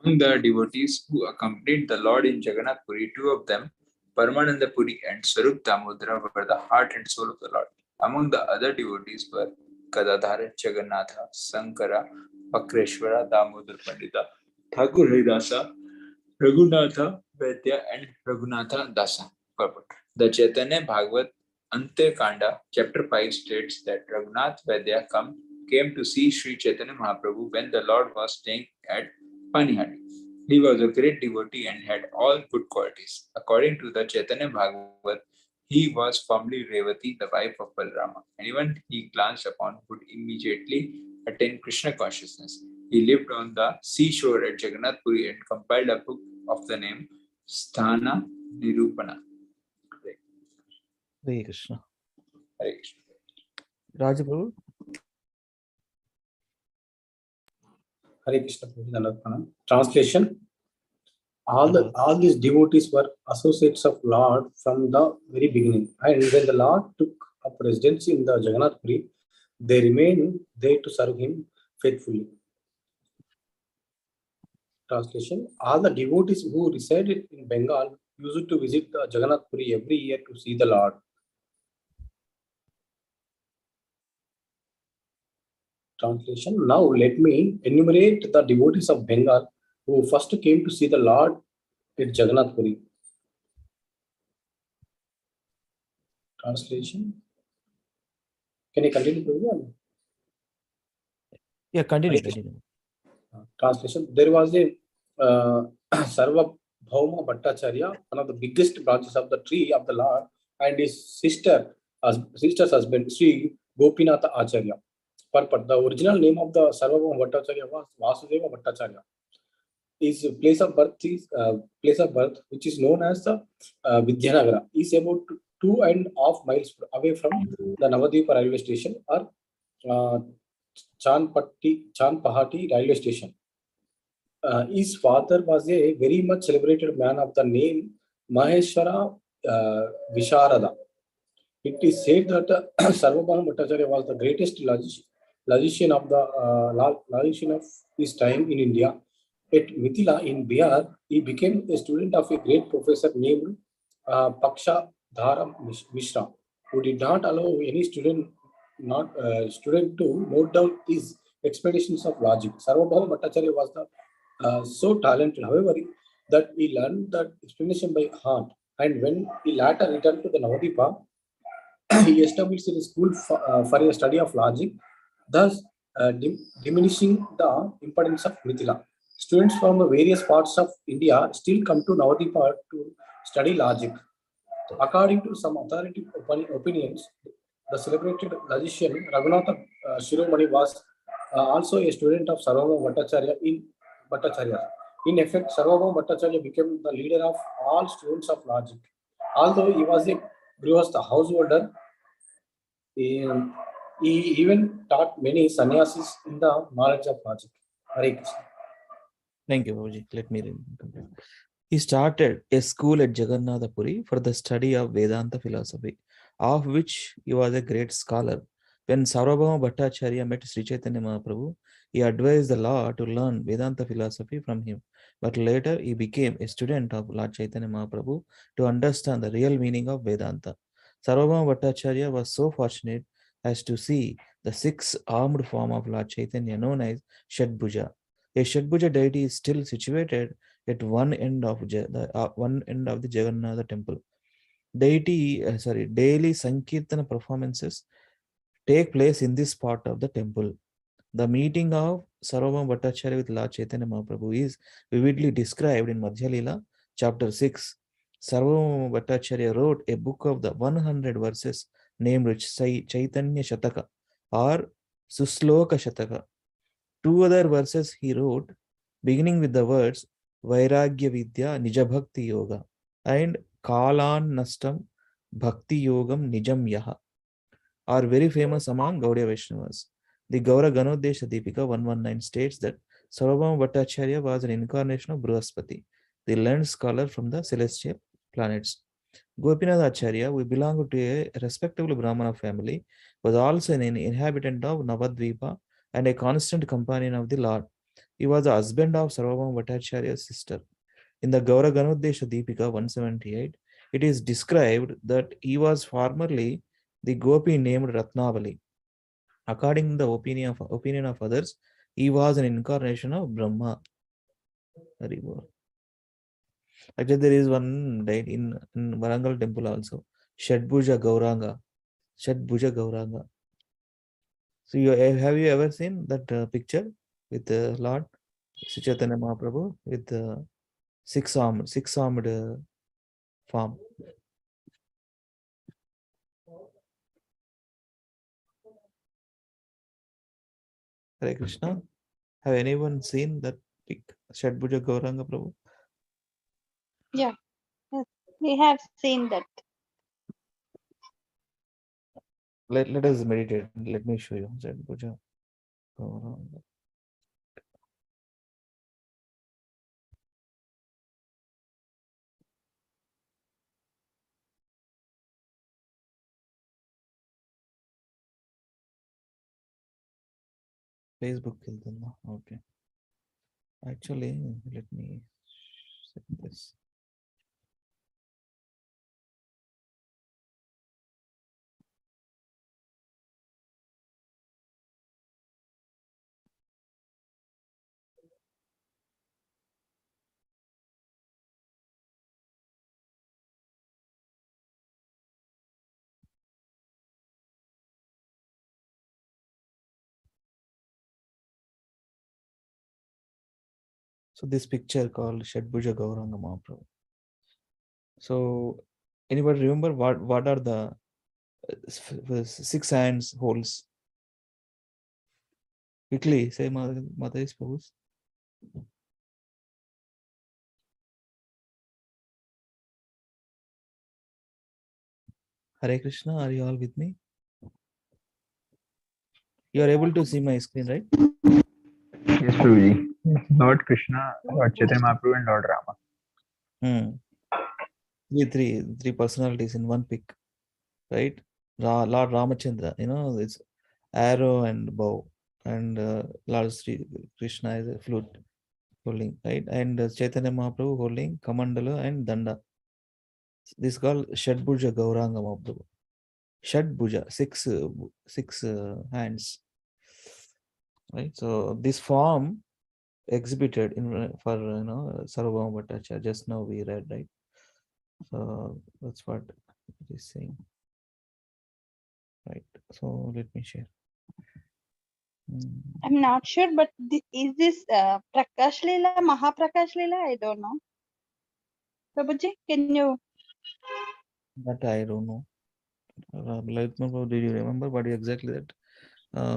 Among the devotees who accompanied the Lord in Jagannath Puri, two of them, Paramananda Puri and Swarup Damodara, were the heart and soul of the Lord. Among the other devotees were Gadadhara, Jagannatha, Sankara, Bakreshwara, Damodar Pandita, Thakur Haridasa, Raghunatha Vaidya, and Raghunatha Dasa. Purport: the Chaitanya Bhagavat Ante Kanda, chapter 5 states that Raghunath Vaidya came to see Sri Chaitanya Mahaprabhu when the Lord was staying at Panihati. He was a great devotee and had all good qualities. According to the Chaitanya Bhagavat, he was formerly Revati, the wife of Balarama. Anyone he glanced upon would immediately attain Krishna consciousness. He lived on the seashore at Jagannath Puri and compiled a book of the name Sthana Nirupana. Hare Krishna. Hare Krishna. Raj Prabhu. Hare Krishna. Translation. All these devotees were associates of Lord from the very beginning. And when the Lord took up residency in the Jagannath Puri, they remained there to serve him faithfully. Translation. All the devotees who resided in Bengal used to visit the Jagannath Puri every year to see the Lord. Translation. Now let me enumerate the devotees of Bengal who first came to see the Lord at Jagannath Puri. Translation. Can you continue, Prabhu? Yeah, continue. Translation. There was a Sarvabhauma Bhattacharya, one of the biggest branches of the tree of the Lord, and his sister's husband, Sri Gopinatha Acharya. Purport. The original name of the Sarvabhauma Bhattacharya was Vasudeva Bhattacharya. His place of birth, which is known as the Vidyanagara, is about 2.5 miles away from the Navadvipa railway station or Chanpahati railway station. His father was a very much celebrated man of the name Maheshwara Visharada. It is said that Sarvabhauma Bhattacharya was the greatest logician of his time in India. At Mithila in Bihar, he became a student of a great professor named Paksha Dhara Mishra, who did not allow any student to note down his explanations of logic. Sarvabhauma Bhattacharya was so talented, however, that he learned that explanation by heart. And when he later returned to the Navadvipa, he established a school for a study of logic, thus diminishing the importance of Mithila. Students from various parts of India still come to Navadvipa to study logic. According to some authoritative opinions, the celebrated logician Raghunatha Shiromani was also a student of Sarvabhauma Bhattacharya. In effect, Sarvabhauma Bhattacharya became the leader of all students of logic. Although he was a Grihastha householder, he even taught many sannyasis in the knowledge of logic. Hare Krishna. Thank you, Babuji. Let me read. He started a school at Jagannath Puri for the study of Vedanta philosophy, of which he was a great scholar. When Sarvabhauma Bhattacharya met Sri Chaitanya Mahaprabhu, he advised the Lord to learn Vedanta philosophy from him. But later he became a student of Lord Chaitanya Mahaprabhu to understand the real meaning of Vedanta. Sarvabhauma Bhattacharya was so fortunate as to see the six-armed form of Lord Chaitanya known as Shadbhuja. A Shadbhuja deity is still situated at one end of the Jagannatha temple. Daily Sankirtana performances take place in this part of the temple. The meeting of Sarvabhauma Bhattacharya with Lord Chaitanya Mahaprabhu is vividly described in Madhya Leela, chapter 6. Sarvabhauma Bhattacharya wrote a book of the 100 verses named Chaitanya Shataka or Susloka Shataka. Two other verses he wrote, beginning with the words Vairagya Vidya Nijabhakti Yoga and Kalan Nastam Bhakti Yogam Nijam Yaha, are very famous among Gaudiya Vaishnavas. The Gaura Ganodesha Deepika 119 states that Sarvabhauma Bhattacharya was an incarnation of Brihaspati, the learned scholar from the celestial planets. Gopinath Acharya, who belonged to a respectable Brahmana family, was also an inhabitant of Navadvipa and a constant companion of the Lord. He was the husband of Sarvabhauma Bhattacharya's sister. In the Gaura Ganodesha Deepika 178, it is described that he was formerly the Gopi named Ratnavali. According to the opinion of others, he was an incarnation of Brahma. Actually, there is one deity in Varangal temple also, Shadbhuja Gauranga. So have you ever seen that picture with the Lord Sri Chaitanya Mahaprabhu with the six-armed form? Hare Krishna. Have anyone seen that pic? Shadbhuja Gauranga Prabhu? Yeah, yes, we have seen that. Let us meditate. Let me show you. Shadbhuja Gauranga. Facebook వెళ్తుందా? Okay. Actually, let me set this. So this picture called Shadbhuja Gauranga Mahaprabhu. So anybody remember what are the 6 hands holes? Quickly say Mother is Prabhu's. Hare Krishna, are you all with me? You are able to see my screen, right? Yes, Prabhuji. Lord Krishna, Lord Chaitanya Mahaprabhu, and Lord Rama. Three personalities in one pic, right? Lord Ramachandra, it's arrow and bow, and Lord Sri Krishna is a flute holding, right? And Chaitanya Mahaprabhu holding Kamandala and Danda. This is called Shadbhuja Gauranga Mahaprabhu. Shadbhuja, six hands, right? So this form exhibited in for Sarvabhauma Bhattacharya. Just now we read, right? So that's what it is saying, right? So let me share. I'm not sure, but is this Prakash Leela, Mahaprakash Leela? I don't know. Prabhuji, can you? That I don't know. Did you remember what exactly that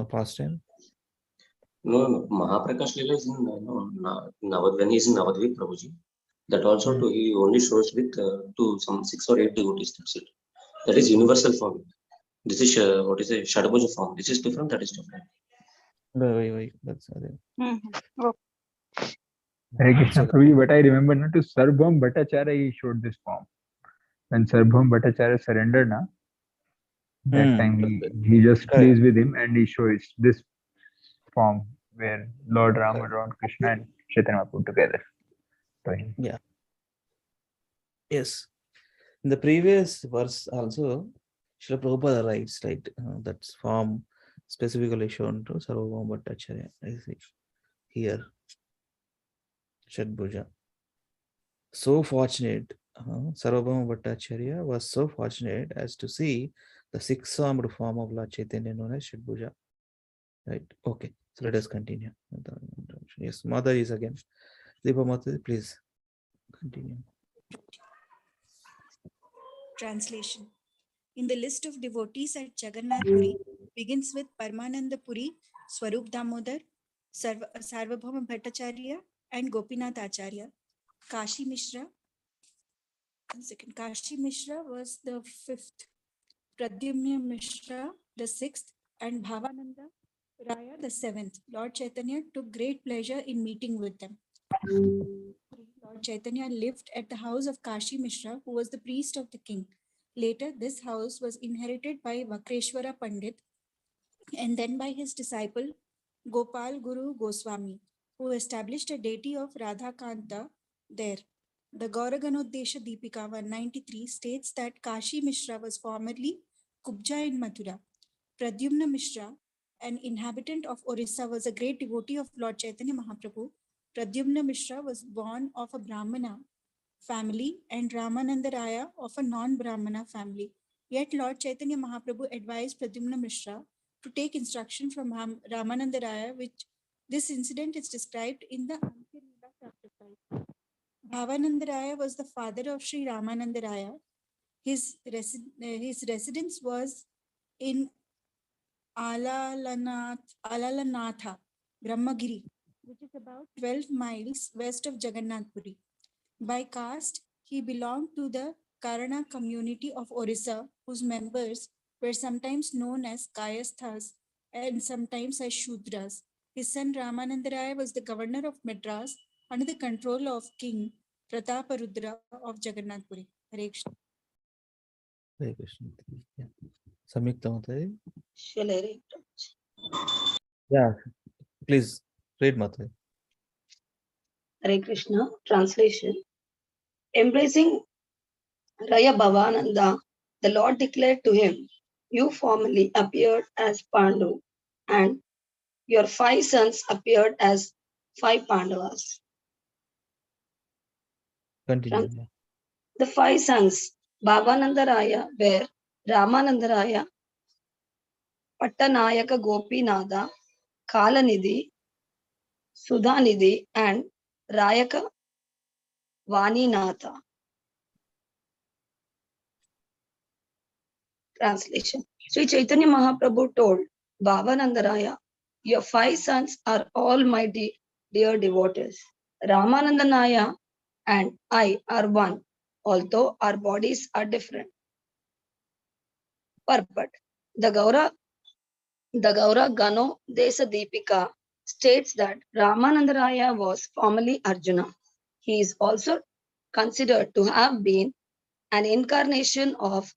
past time? No, Mahaprakash Leela is in when he is in Navadvip, Prabhuji. That also too, he only shows with to some 6 or 8 devotees. That's it. That is universal form. This is what is a Shadabhuja form. This is different. That is different. Wait. That's Oh, Hare Krishna, Prabhuji. But I remember to Sarvabhauma Bhattacharya he showed this form. When Sarvabhauma Bhattacharya surrendered, that time he just plays with him and he shows this form where Lord Rama, Lord Krishna, and Chaitanya put together. Yeah. Yes. In the previous verse also, Srila Prabhupada writes, right? That's form specifically shown to Sarvabhauma Bhattacharya. I see here. Shadbhuja. So fortunate, Sarvabhauma Bhattacharya was so fortunate as to see the 6-armed form of Lord Chaitanya known as Shadbhuja. Right. Okay. So let us continue. Yes, Mother is again. Deepa Mata, please continue. Translation. In the list of devotees at Jagannath Puri begins with Paramananda Puri, Swarup Damodar, Sarvabhauma Bhattacharya, and Gopinath Acharya. Kashi Mishra. Kashi Mishra was the 5th. Pradyumna Mishra the 6th, and Bhavananda Raya the 7th. Lord Chaitanya took great pleasure in meeting with them. Lord Chaitanya lived at the house of Kashi Mishra, who was the priest of the king. Later, this house was inherited by Vakreshwara Pandit and then by his disciple Gopal Guru Goswami, who established a deity of Radha Kanta there. The Gauraganodesha Deepika 193 states that Kashi Mishra was formerly Kubja in Mathura. Pradyumna Mishra, an inhabitant of Orissa, was a great devotee of Lord Chaitanya Mahaprabhu. Pradyumna Mishra was born of a Brahmana family and Ramananda Raya of a non-Brahmana family. Yet Lord Chaitanya Mahaprabhu advised Pradyumna Mishra to take instruction from Ramananda Raya, which this incident is described in the Antya Leela chapter 5. Bhavananda Raya was the father of Sri Ramananda Raya. His residence was in Alalanatha, Brahmagiri, which is about 12 miles west of Jagannath Puri. By caste, he belonged to the Karana community of Orissa, whose members were sometimes known as Kayasthas and sometimes as Shudras. His son Ramananda Rai was the governor of Madras under the control of King Prataparudra of Jagannath Puri. Hare Krishna. Hare Krishna. Yeah. Samyukta Mataji. Shall I read? Yeah, please read Mataji. Hare Krishna. Translation. Embracing Raya Bhavananda, the Lord declared to him, "You formerly appeared as Pandu, and your 5 sons appeared as 5 Pandavas." Continue. Yeah. The 5 sons, Bhavananda Raya, were Ramananda Raya, Pattanayaka Gopinada, Kalanidhi, Sudhanidhi, and Rayaka Vaninatha. Translation. Sri Chaitanya Mahaprabhu told Bhavananda Raya, "Your 5 sons are all my dear devotees. Ramananda Naya and I are one, although our bodies are different." Purport. The Gaura Gano Desa Deepika states that Ramananda Raya was formerly Arjuna. He is also considered to have been an incarnation of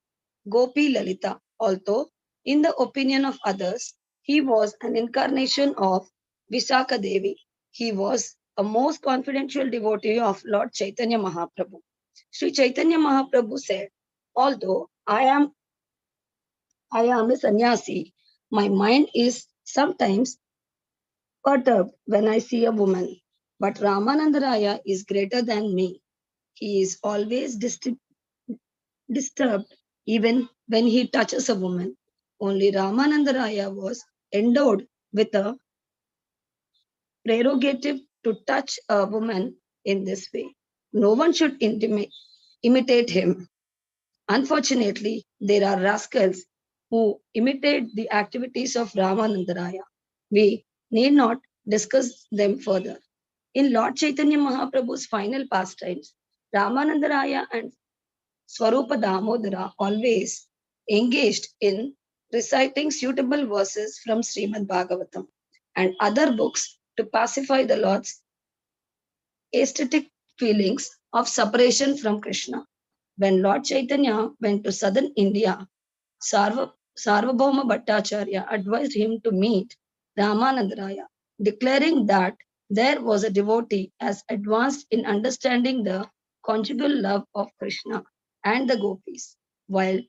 Gopi Lalita, although in the opinion of others, he was an incarnation of Visakha Devi. He was a most confidential devotee of Lord Chaitanya Mahaprabhu. Sri Chaitanya Mahaprabhu said, "Although I am a sannyasi, my mind is sometimes perturbed when I see a woman. But Ramananda Raya is greater than me. He is always disturbed even when he touches a woman." Only Ramananda Raya was endowed with a prerogative to touch a woman in this way. No one should imitate him. Unfortunately, there are rascals who imitate the activities of Ramananda Raya. We need not discuss them further. In Lord Chaitanya Mahaprabhu's final pastimes, Ramananda Raya and Swarupa Damodara always engaged in reciting suitable verses from Srimad Bhagavatam and other books to pacify the Lord's aesthetic feelings of separation from Krishna. When Lord Chaitanya went to southern India, Sarvabhauma Bhattacharya advised him to meet Ramananda Raya, declaring that there was a devotee as advanced in understanding the conjugal love of Krishna and the gopis. While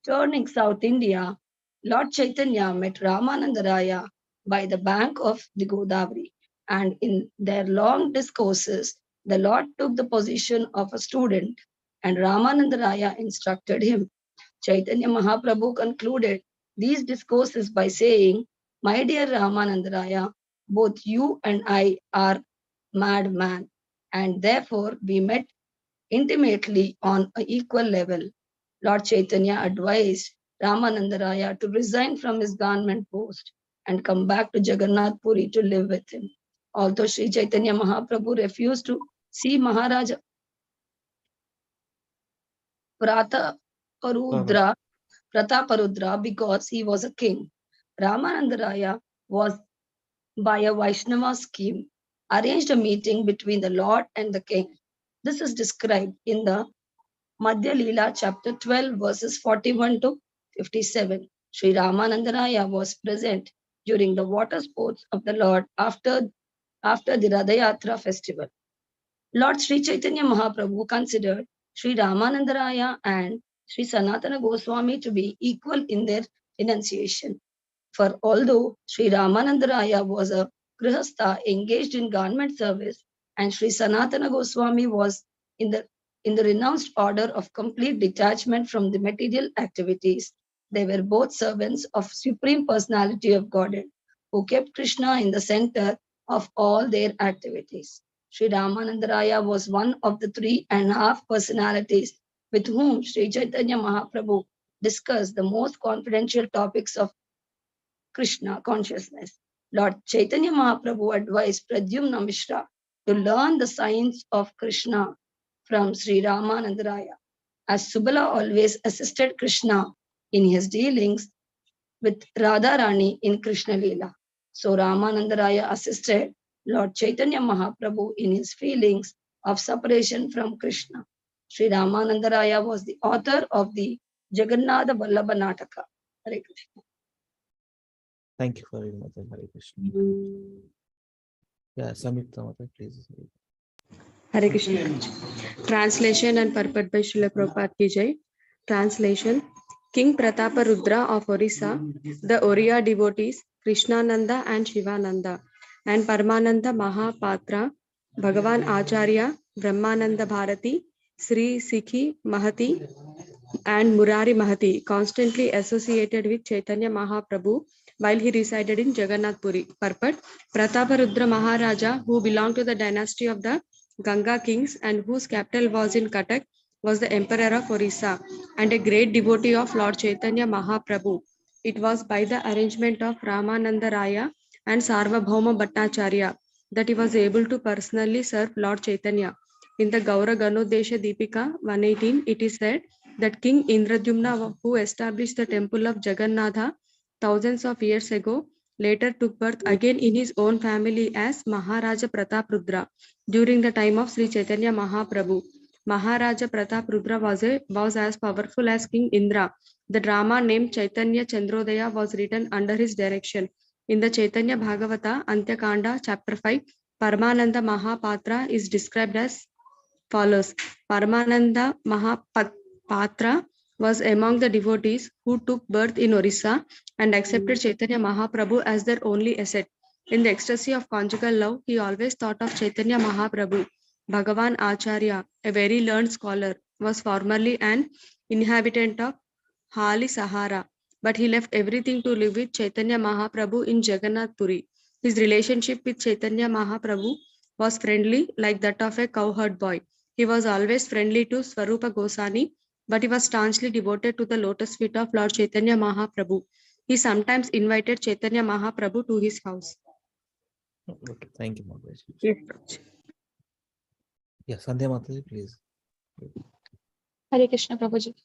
turning South India, Lord Chaitanya met Ramananda Raya by the bank of the Godavari, and in their long discourses, the Lord took the position of a student, and Ramananda Raya instructed him. Chaitanya Mahaprabhu concluded these discourses by saying, "My dear Ramananda Raya, both you and I are madman, and therefore we met intimately on an equal level." Lord Chaitanya advised Ramananda Raya to resign from his government post and come back to Jagannath Puri to live with him. Although Sri Chaitanya Mahaprabhu refused to see Maharaja Prataparudra because he was a king, Ramananda Raya was, by a Vaishnava scheme, arranged a meeting between the Lord and the king. This is described in the Madhya Leela chapter 12 verses 41 to 57. Sri Ramananda Raya was present during the water sports of the Lord after the Radha festival. Lord Sri Chaitanya Mahaprabhu considered Sri Ramananda Raya and Sri Sanatana Goswami to be equal in their renunciation. For although Sri Ramananda Raya was a Grihastha engaged in government service, and Sri Sanatana Goswami was in the renounced order of complete detachment from the material activities, they were both servants of Supreme Personality of Godhead, who kept Krishna in the center of all their activities. Sri Ramananda Raya was one of the 3.5 personalities with whom Sri Chaitanya Mahaprabhu discussed the most confidential topics of Krishna consciousness. Lord Chaitanya Mahaprabhu advised Pradyumna Mishra to learn the science of Krishna from Sri Ramananda Raya, as Subala always assisted Krishna in his dealings with Radharani in Krishna Leela. So Ramananda Raya assisted Lord Chaitanya Mahaprabhu in his feelings of separation from Krishna. Sri Ramananda Raya was the author of the Jagannatha Vallabha Nataka. Hare Krishna. Thank you for reading, Mataji. Hare Krishna. Yeah, Samyukta Mataji, please. Hare Krishna. Translation and purport by Srila Prabhupada ki jai. Translation. King Prataparudra of Orissa, the Oriya devotees Krishnananda and Shivananda, and Paramananda Mahapatra, Bhagavan Acharya, Brahmananda Bharati, Sri Sikhi Mahati, and Murari Mahati constantly associated with Chaitanya Mahaprabhu while he resided in Jagannath Puri. Purport. Prataparudra Maharaja, who belonged to the dynasty of the Ganga kings and whose capital was in Cuttack, was the emperor of Orissa and a great devotee of Lord Chaitanya Mahaprabhu. It was by the arrangement of Ramananda Raya and Sarvabhauma Bhattacharya that he was able to personally serve Lord Chaitanya. In the Gaura Ganodesha Deepika 118, it is said that King Indradyumna, who established the temple of Jagannatha thousands of years ago, later took birth again in his own family as Maharaja Prataprudra during the time of Sri Chaitanya Mahaprabhu. Maharaja Prataprudra was as powerful as King Indra. The drama named Chaitanya Chandrodaya was written under his direction. In the Chaitanya Bhagavata, Antyakanda, chapter 5, Paramananda Mahapatra is described as follows. Paramananda Mahapatra was among the devotees who took birth in Orissa and accepted Chaitanya Mahaprabhu as their only asset. In the ecstasy of conjugal love, he always thought of Chaitanya Mahaprabhu. Bhagavan Acharya, a very learned scholar, was formerly an inhabitant of Hali Sahara, but he left everything to live with Chaitanya Mahaprabhu in Jagannath Puri. His relationship with Chaitanya Mahaprabhu was friendly, like that of a cowherd boy. He was always friendly to Swarupa Goswami, but he was staunchly devoted to the lotus feet of Lord Chaitanya Mahaprabhu. He sometimes invited Chaitanya Mahaprabhu to his house. Okay, thank you, Mataji. Yes. Yeah, Sandhya Mataji, please. Hare Krishna Prabhuji.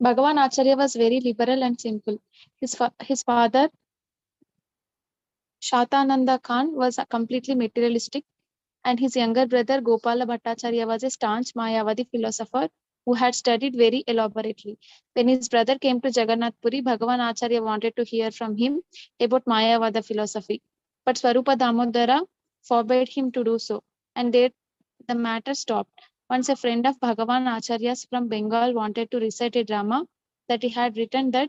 Bhagavan Acharya was very liberal and simple. His father, Shatananda Khan, was completely materialistic, and his younger brother, Gopala Bhattacharya, was a staunch Mayavadi philosopher who had studied very elaborately. When his brother came to Jagannath Puri, Bhagavan Acharya wanted to hear from him about Mayavada philosophy. But Swarupa Damodara forbade him to do so, and there the matter stopped. Once a friend of Bhagavan Acharya's from Bengal wanted to recite a drama that he had written that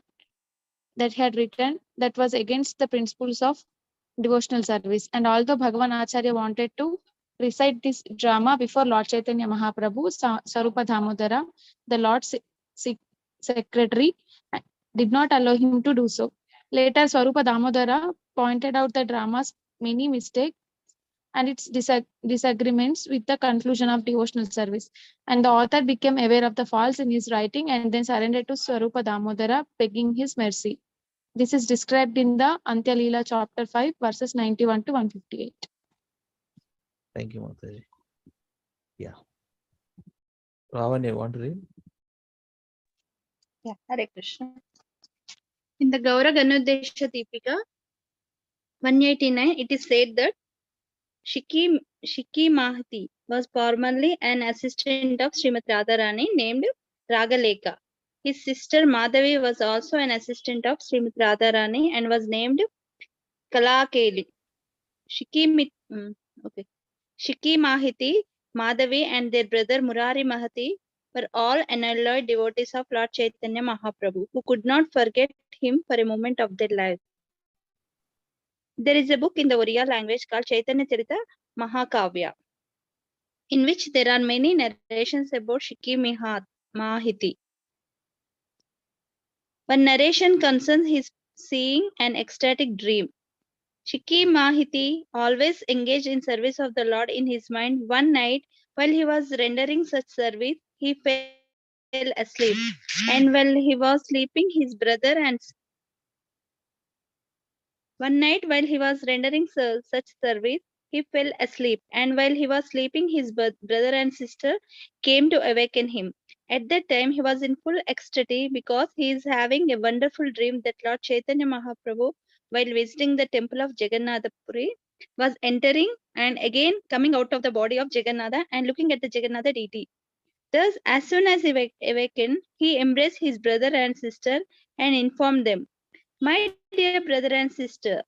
was against the principles of devotional service. And although Bhagavan Acharya wanted to recite this drama before Lord Chaitanya Mahaprabhu, Swarupa Damodara, the Lord's secretary, did not allow him to do so. Later, Swarupa Damodara pointed out the drama's many mistakes and its disagreements with the conclusion of devotional service. And the author became aware of the faults in his writing and then surrendered to Swarupa Damodara, begging his mercy. This is described in the Antya Leela chapter 5, verses 91 to 158. Thank you, Mataji. Yeah. Ravanya, you want to read? Yeah, Hare Krishna. In the Gaura Ganodesha Deepika 189, it is said that Shiki Mahati was formerly an assistant of Srimati Radharani named Ragaleka. His sister Madhavi was also an assistant of Srimati Radharani and was named Kalakeli. Shiki Mahati, Madhavi, and their brother Murari Mahati were all unalloyed devotees of Lord Chaitanya Mahaprabhu who could not forget him for a moment of their lives. There is a book in the Oriya language called Chaitanya Charita Mahakavya, in which there are many narrations about Shiki Mahiti. One narration concerns his seeing an ecstatic dream. Shiki Mahiti always engaged in service of the Lord in his mind. One night, while he was rendering such service, he fell asleep. And while he was sleeping, his brother and One night, while he was rendering such service, he fell asleep, and while he was sleeping, his brother and sister came to awaken him. At that time, he was in full ecstasy because he is having a wonderful dream that Lord Chaitanya Mahaprabhu, while visiting the temple of Jagannath Puri, was entering and again coming out of the body of Jagannatha and looking at the Jagannatha deity. Thus, as soon as he awakened, he embraced his brother and sister and informed them, "My dear brother and sister,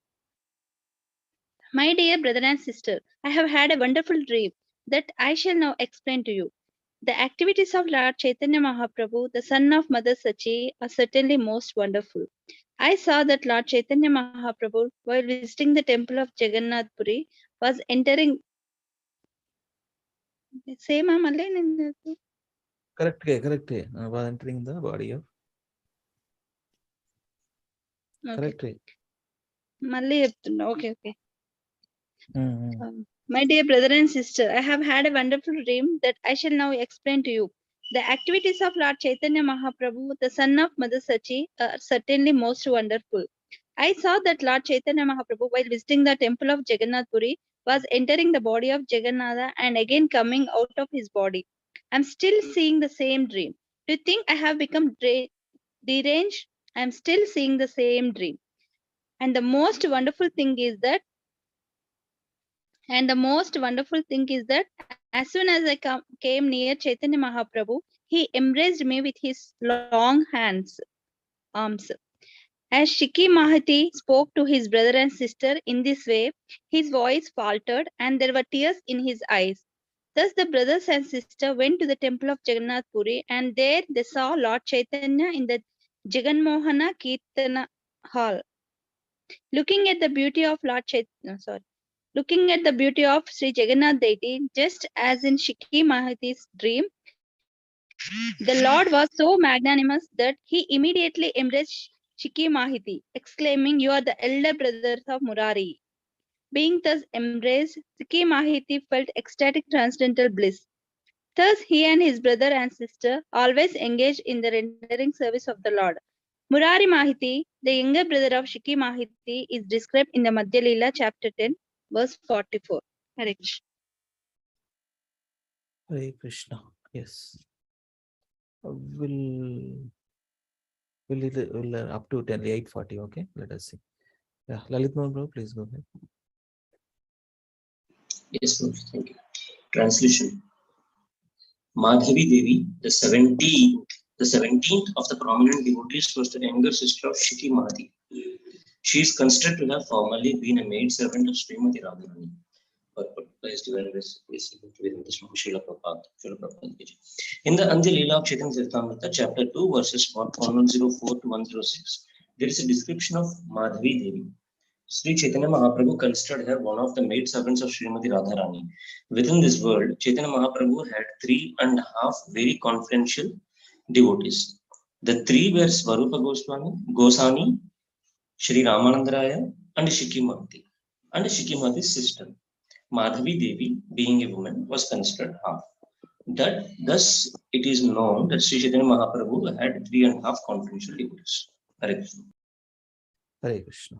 my dear brother and sister, I have had a wonderful dream that I shall now explain to you. The activities of Lord Chaitanya Mahaprabhu, the son of Mother Sachi, are certainly most wonderful. I saw that Lord Chaitanya Mahaprabhu, while visiting the temple of Jagannath Puri, was entering. Same, Correct. Was entering the body of. okay. Correct. Okay. My dear brother and sister, I have had a wonderful dream that I shall now explain to you. The activities of Lord Chaitanya Mahaprabhu, the son of Mother Sachi, are certainly most wonderful. I saw that Lord Chaitanya Mahaprabhu, while visiting the temple of Jagannath Puri, was entering the body of Jagannatha and again coming out of his body. I am still seeing the same dream. Do you think I have become deranged? I am still seeing the same dream. And the most wonderful thing is that as soon as I came near Chaitanya Mahaprabhu, he embraced me with his long arms. As Shiki Mahati spoke to his brother and sister in this way, his voice faltered and there were tears in his eyes. Thus the brothers and sister went to the temple of Jagannath Puri, and there they saw Lord Chaitanya in the Jaganmohana Kirtana hall. Looking at the beauty of Sri Jagannath deity, just as in Shiki Mahati's dream, the Lord was so magnanimous that he immediately embraced Shiki Mahiti, exclaiming, "You are the elder brothers of Murari." Being thus embraced, Shiki Mahiti felt ecstatic transcendental bliss. Thus, he and his brother and sister always engaged in the rendering service of the Lord. Murari Mahiti, the younger brother of Shiki Mahiti, is described in the Madhya Leela, chapter 10, verse 44. Hare Krishna. Hare Krishna. Yes. We'll up to 8:40. Okay. Let us see. Yeah, Lalit Mohan bro, please go ahead. Yes, Prabhu, thank you. Translation. Madhavi Devi, the 17th of the prominent devotees, was the younger sister of Shiki Mahati. She is considered to have formerly been a maid servant of Srimati Radharani. In the Anja Leela of Chaitanya Charitamrita, chapter 2, verses 104 to 106, there is a description of Madhavi Devi. Sri Chaitanya Mahaprabhu considered her one of the maid servants of Srimati Radharani. Within this world, Chaitanya Mahaprabhu had 3.5 very confidential devotees. The three were Svarupa Goswami, Sri Ramanandaraya, and Shiki Mahati, and Shiki Mahati's sister. Madhavi Devi, being a woman, was considered half. Thus, it is known that Sri Chaitanya Mahaprabhu had 3.5 confidential devotees. Hare Krishna. Hare Krishna.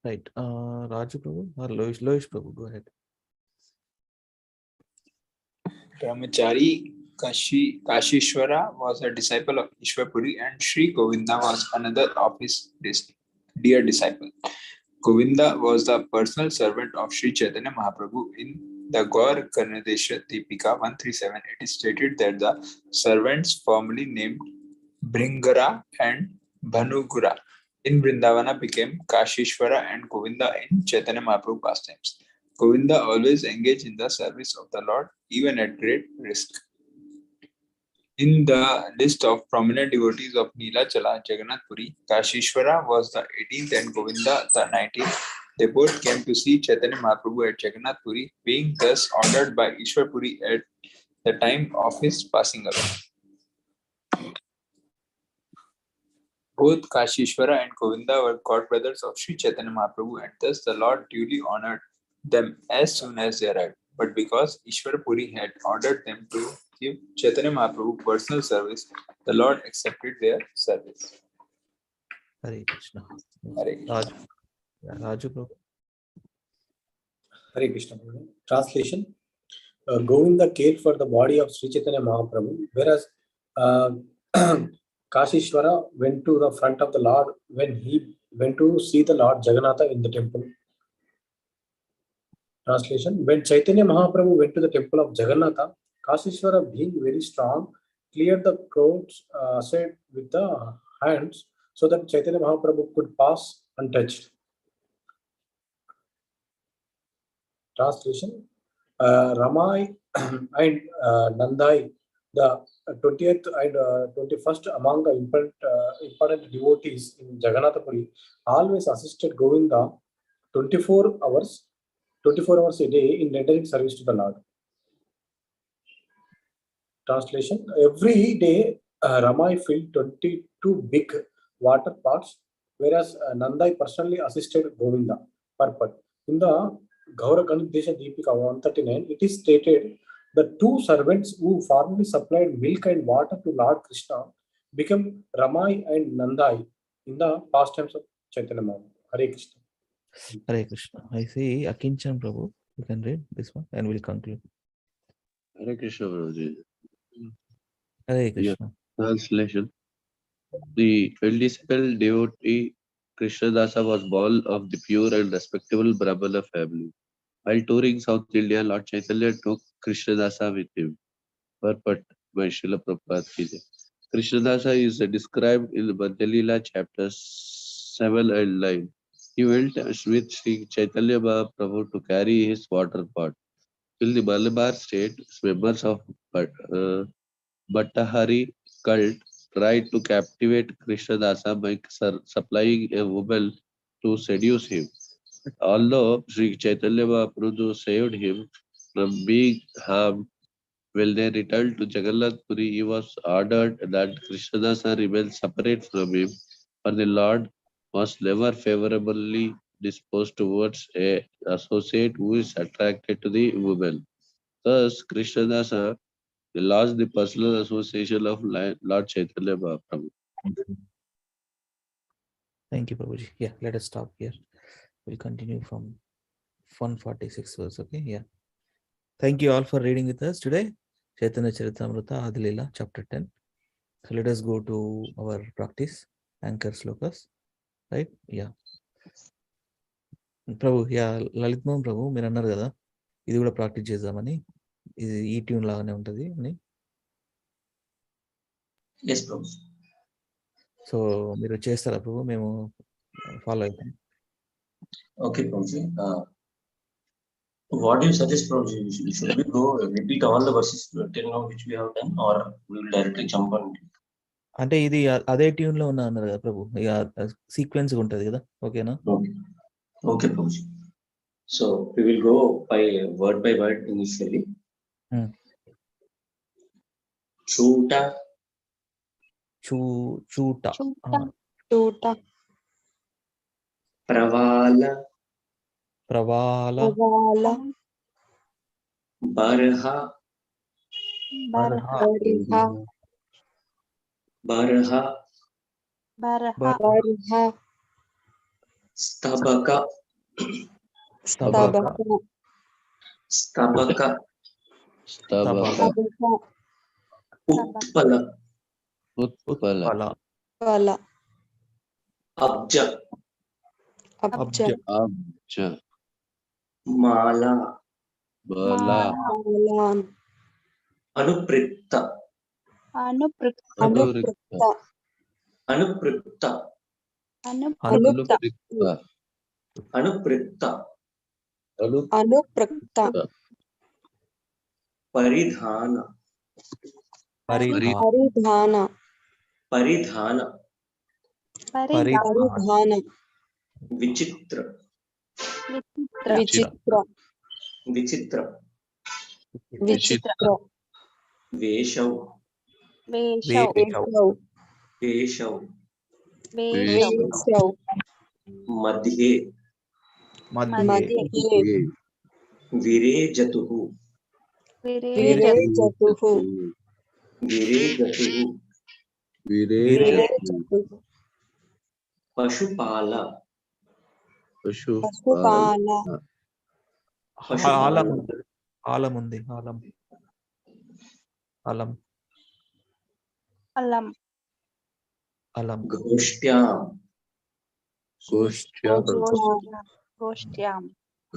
Right. Raju Prabhu or Loish Prabhu, go ahead. Brahmachari Kashishwara was a disciple of Ishwapuri, and Sri Govinda was another of his dear disciple. Govinda was the personal servant of Sri Chaitanya Mahaprabhu. In the Gaur Karnadesha Deepika 137, it is stated that the servants formerly named Bringara and Bhanugura in Vrindavana became Kashishwara and Govinda in Chaitanya Mahaprabhu pastimes. Govinda always engaged in the service of the Lord, even at great risk. In the list of prominent devotees of Neelachala, Jagannath Puri, Kashishwara was the 18th and Govinda the 19th. They both came to see Chaitanya Mahaprabhu at Jagannath Puri, being thus ordered by Ishwar Puri at the time of his passing away. Both Kashishwara and Govinda were godbrothers of Sri Chaitanya Mahaprabhu, and thus the Lord duly honored them as soon as they arrived. But because Ishwar Puri had ordered them to give Chaitanya Mahaprabhu personal service, the Lord accepted their service. Hare Krishna. Hare Krishna. Raju, yeah, Raju Prabhu. Hare Krishna. Translation. Govinda cared for the body of Sri Chaitanya Mahaprabhu, whereas Kashishwara went to the front of the Lord when he went to see the Lord Jagannatha in the temple. Translation. When Chaitanya Mahaprabhu went to the temple of Jagannatha, Kashishwara, being very strong, cleared the crowds aside with the hands so that Chaitanya Mahaprabhu could pass untouched. Translation. Ramai and Nandai, the 20th and 21st among the important devotees in Jagannath Puri, always assisted Govinda 24 hours a day in rendering service to the Lord. Translation. Every day, Ramai filled 22 big water pots, whereas Nandai personally assisted Govinda per pot. In the Gaura Ganadesha Deepika 139, it is stated the two servants who formerly supplied milk and water to Lord Krishna became Ramai and Nandai in the pastimes of Chaitanya Mahaprabhu. Hare Krishna. Hare Krishna. I see Akinchan Prabhu. You can read this one and we'll conclude. Hare Krishna, Prabhuji. Hare Krishna. Translation. The eldest devotee Krishnadasa was born of the pure and respectable Brahmana family. While touring South India, Lord Chaitanya took Krishnadasa with him. Purport by Srila Prabhupada ki jai. Krishnadasa is described in Madhyalila chapters 7 and 9. He went with Sri Chaitanya Mahaprabhu to carry his water pot. In the Malabar state, members of Bhattahari cult tried to captivate Krishnadasa by supplying a woman to seduce him. Although Sri Chaitanya Mahaprabhu saved him from being harmed, when they returned to Jagannath Puri, he was ordered that Krishnadasa remain separate from him, for the Lord was never favorably disposed towards a associate who is attracted to the woman. Thus, Krishnadasa lost the personal association of Lord Chaitanya Mahaprabhu. Thank you, Prabhuji. Yeah, let us stop here. We'll continue from 146 verse. Okay, yeah. Thank you all for reading with us today. Chaitanya Charitamrita Adilila, chapter 10. So let us go to our practice, anchor slokas. Right? Yeah. Prabhu, yeah, Lalit Mohan Prabhu, మీరు అన్నారు కదా ఇది కూడా practice చేద్దామని, ఇది ఈ tune లాగానే ఉంటుంది అని. Yes, Prabhu. సో మీరు చేస్తారా ప్రభు, మేము ఫాలో అవుతాం. Okay, Prabhuji. What do you suggest, Prabhuji? Should we go repeat all the verses till now which we have done, or we will directly jump on it? అంటే ఇది అదే tune లో ఉన్నా అన్నారు కదా ప్రభు, ఇక సీక్వెన్స్ ఉంటది కదా, ఓకేనా? Okay, Prabhuji. So we will go by word initially. Chuta. Chuta. Pravala. Barha. Stabaka. Utpala. Abja. Mala. Anupritta. Paridhana. Vichitra. Veshav. Madhye. Virejatuhu. Pashupala. Pashupala. Alam ఉంది. ఆలం ఉంది. ఆలం. అలం. Alam. అలం. Ghoshyam. Goshyam. Goshyam.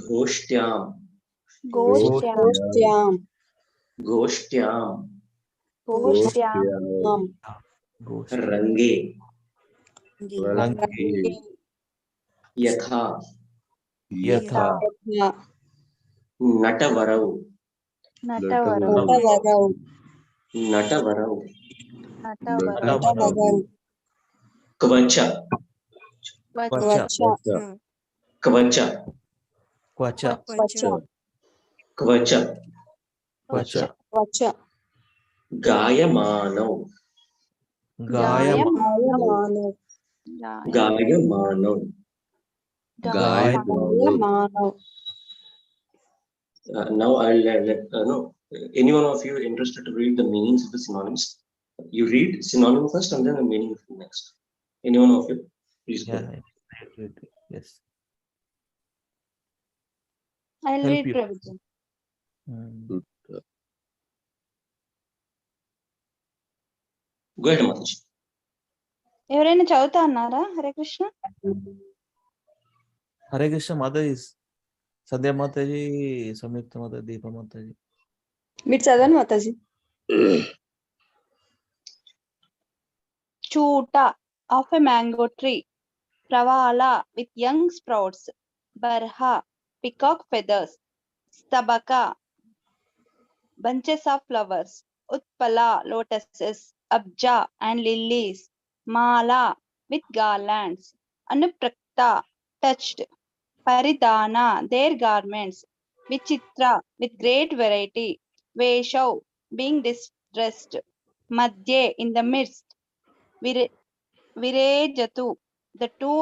Ghoshyam. Goshyam. Ghoshyam. Goshyam. Range. రంగి. Yatha. యథా. Natavarau. Natavarau. Natavarau. Natavarau. Kvacha. క్వచ. Kvacha. క్వచ. Kvacha. క్వచ. Gayamanau. గాయమానవ్. Gayamanau. Gayamanau. Now I'll let know. Any one of you interested to read the meanings of the synonyms? You read synonym first and then the meaning next. Any one of you? Please go. Yes. I'll Help read you. Prabhuji. Go ahead, Mataji. ఎవరైనా చదువుతా అన్నారా? హరే కృష్ణ. హరే కృష్ణ మాతాజీ, సంధ్యా మాతాజీ, సంయుక్త మాతాజీ, దీప మాతాజీ. మీరు చదవండి Mataji. Chuta of a mango tree. Pravala with young sprouts. Barha, peacock feathers. Stabaka, bunches of flowers. Utpala, lotuses. Abja and lilies. Mala with garlands. Anuprakta, touched. Paridhana, their garments. Vichitra, with great variety. Veshav, being distressed. Madhye, in the midst. Virejatu, the two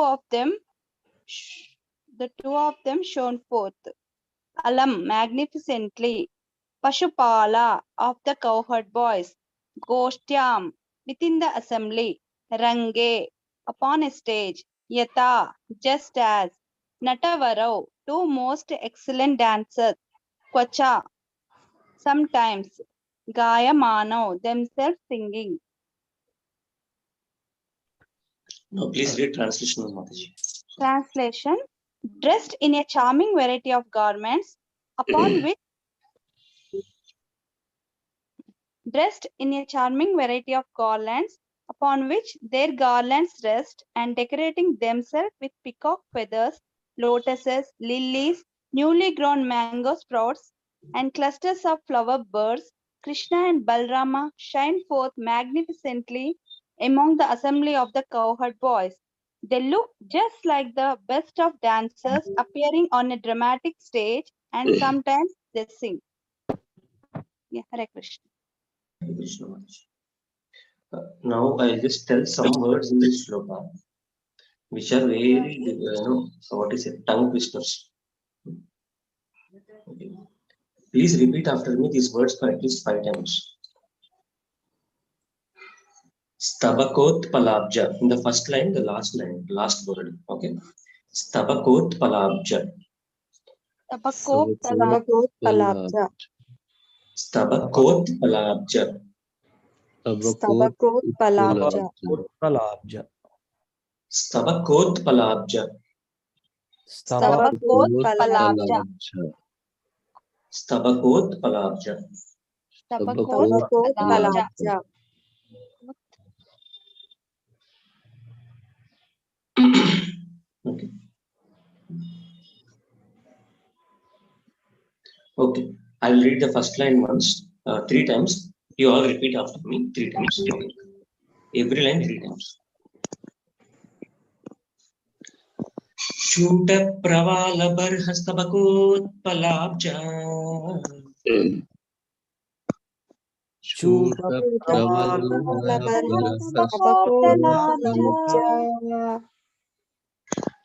of them shone forth. Alam, magnificently. Pashupala, of the cowherd boys. Goshtyam, within the assembly. Range, upon a stage. Yata, just as. Natavarau, two most excellent dancers. Kwacha, sometimes. Gayamanau, themselves singing. Now please read translation of Mataji. Translation: dressed in a charming variety of garments, upon which their garlands rest, and decorating themselves with peacock feathers, lotuses, lilies, newly grown mango sprouts, and clusters of flower birds, Krishna and Balrama shine forth magnificently among the assembly of the cowherd boys. They look just like the best of dancers appearing on a dramatic stage, and sometimes they sing. Yeah, Hare Krishna. Hare Krishna Mataji. Now I'll just tell some words in this shloka which are very, tongue twisters. Okay. Please repeat after me these words for at least 5 times. Stabakot palabja. In the first line, the last word. Okay. Stabakot palabja. Tabakot Palabja. Stabakot palabja. Stabakot palabja. palabja. Stabakot palabja. Stabakot palabja. Stabakot palabja. Stabakot palabja. Okay. Okay. I will read the first line once, 3 times. You all repeat after me 3 times. Okay. Every line 3 times. Shuta pravala barhastabakot palabja. Shuta pravala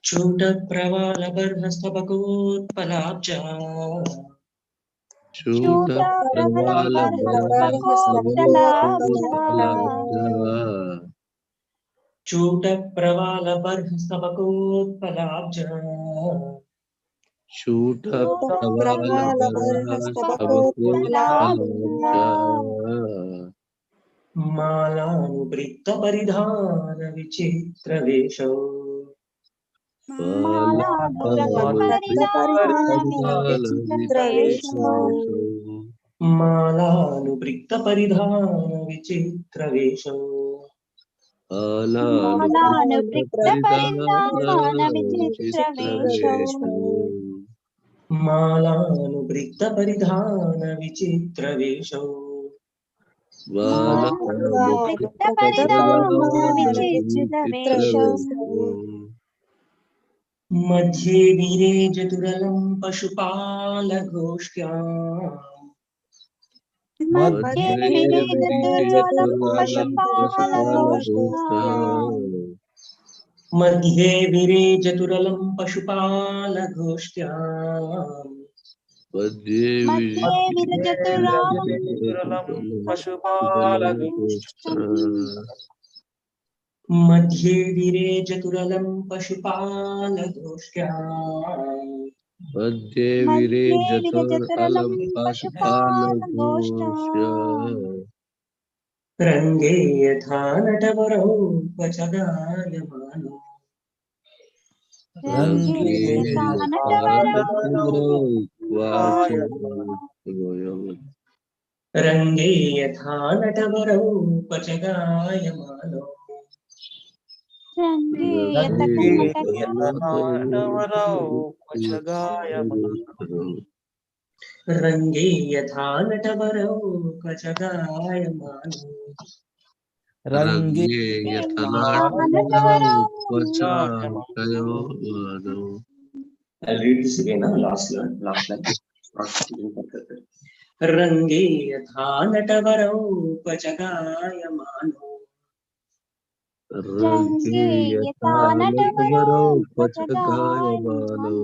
Chuta pravala barhastabakot palabja. Chuta pravala barhastabakot palabja. चूट प्रवाल बर्हस्तबकोत्पलाब्ज शूट प्रवाल मालानुवृत्त परिधान विचित्र वेशौ मालानुवृत्त परिधान विचित्र वेशौ मालानुवृत्त परिधान विचित्र वेशौ मध्ये विरेजतुरलं पशुपालगोष्ठ्याम् मध्ये विरेजतुरलं पशुपालगोष्ठ्याम् मध्ये विरेजतुरलं पशुपालगोष्ठ्याम् मध्ये विरेजतुरलं पशुपालगोष्ठ्याम् रङ्गे यथा नटवरौ क्वच गायमानो रङ्गे रङ्गे यथा नटवरौ क्वच गायमानो रङ्गे यथा नटवरौ क्वच गायमानो रङ्गे यथा नटवरौ Kavach गायमानो. I'll read this again, last line. रङ्गे यथा नटवरौ क्वच गायमानो रङ्गे यथा नटवरौ Kavach गायमानो.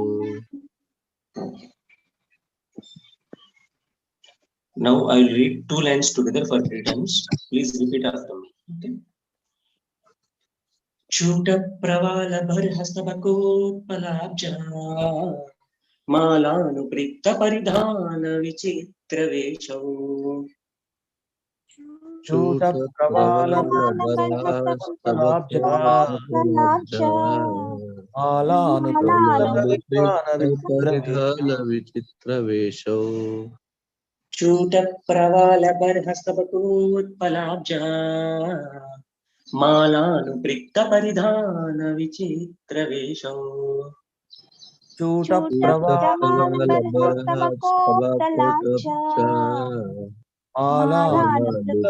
Now I'll read 2 lines together for 3 times. Please repeat after me. Okay. चूट प्रवाल बर्हस्तबकोत्पलाब्ज मालानुवृत्त परिधान विचित्र वेशौ चूट प्रवाल बर्हस्तबकोत्पलाब्ज मालानुवृत्त विचित्र वेशौ चूट प्रवाल बर्हस्तबकोत्पलाब्ज मालानुवृत्त परिधान विचित्र वेशौ चूट प्रवाल बर्हस्तबकोत्पलाब्ज मालानुवृत्त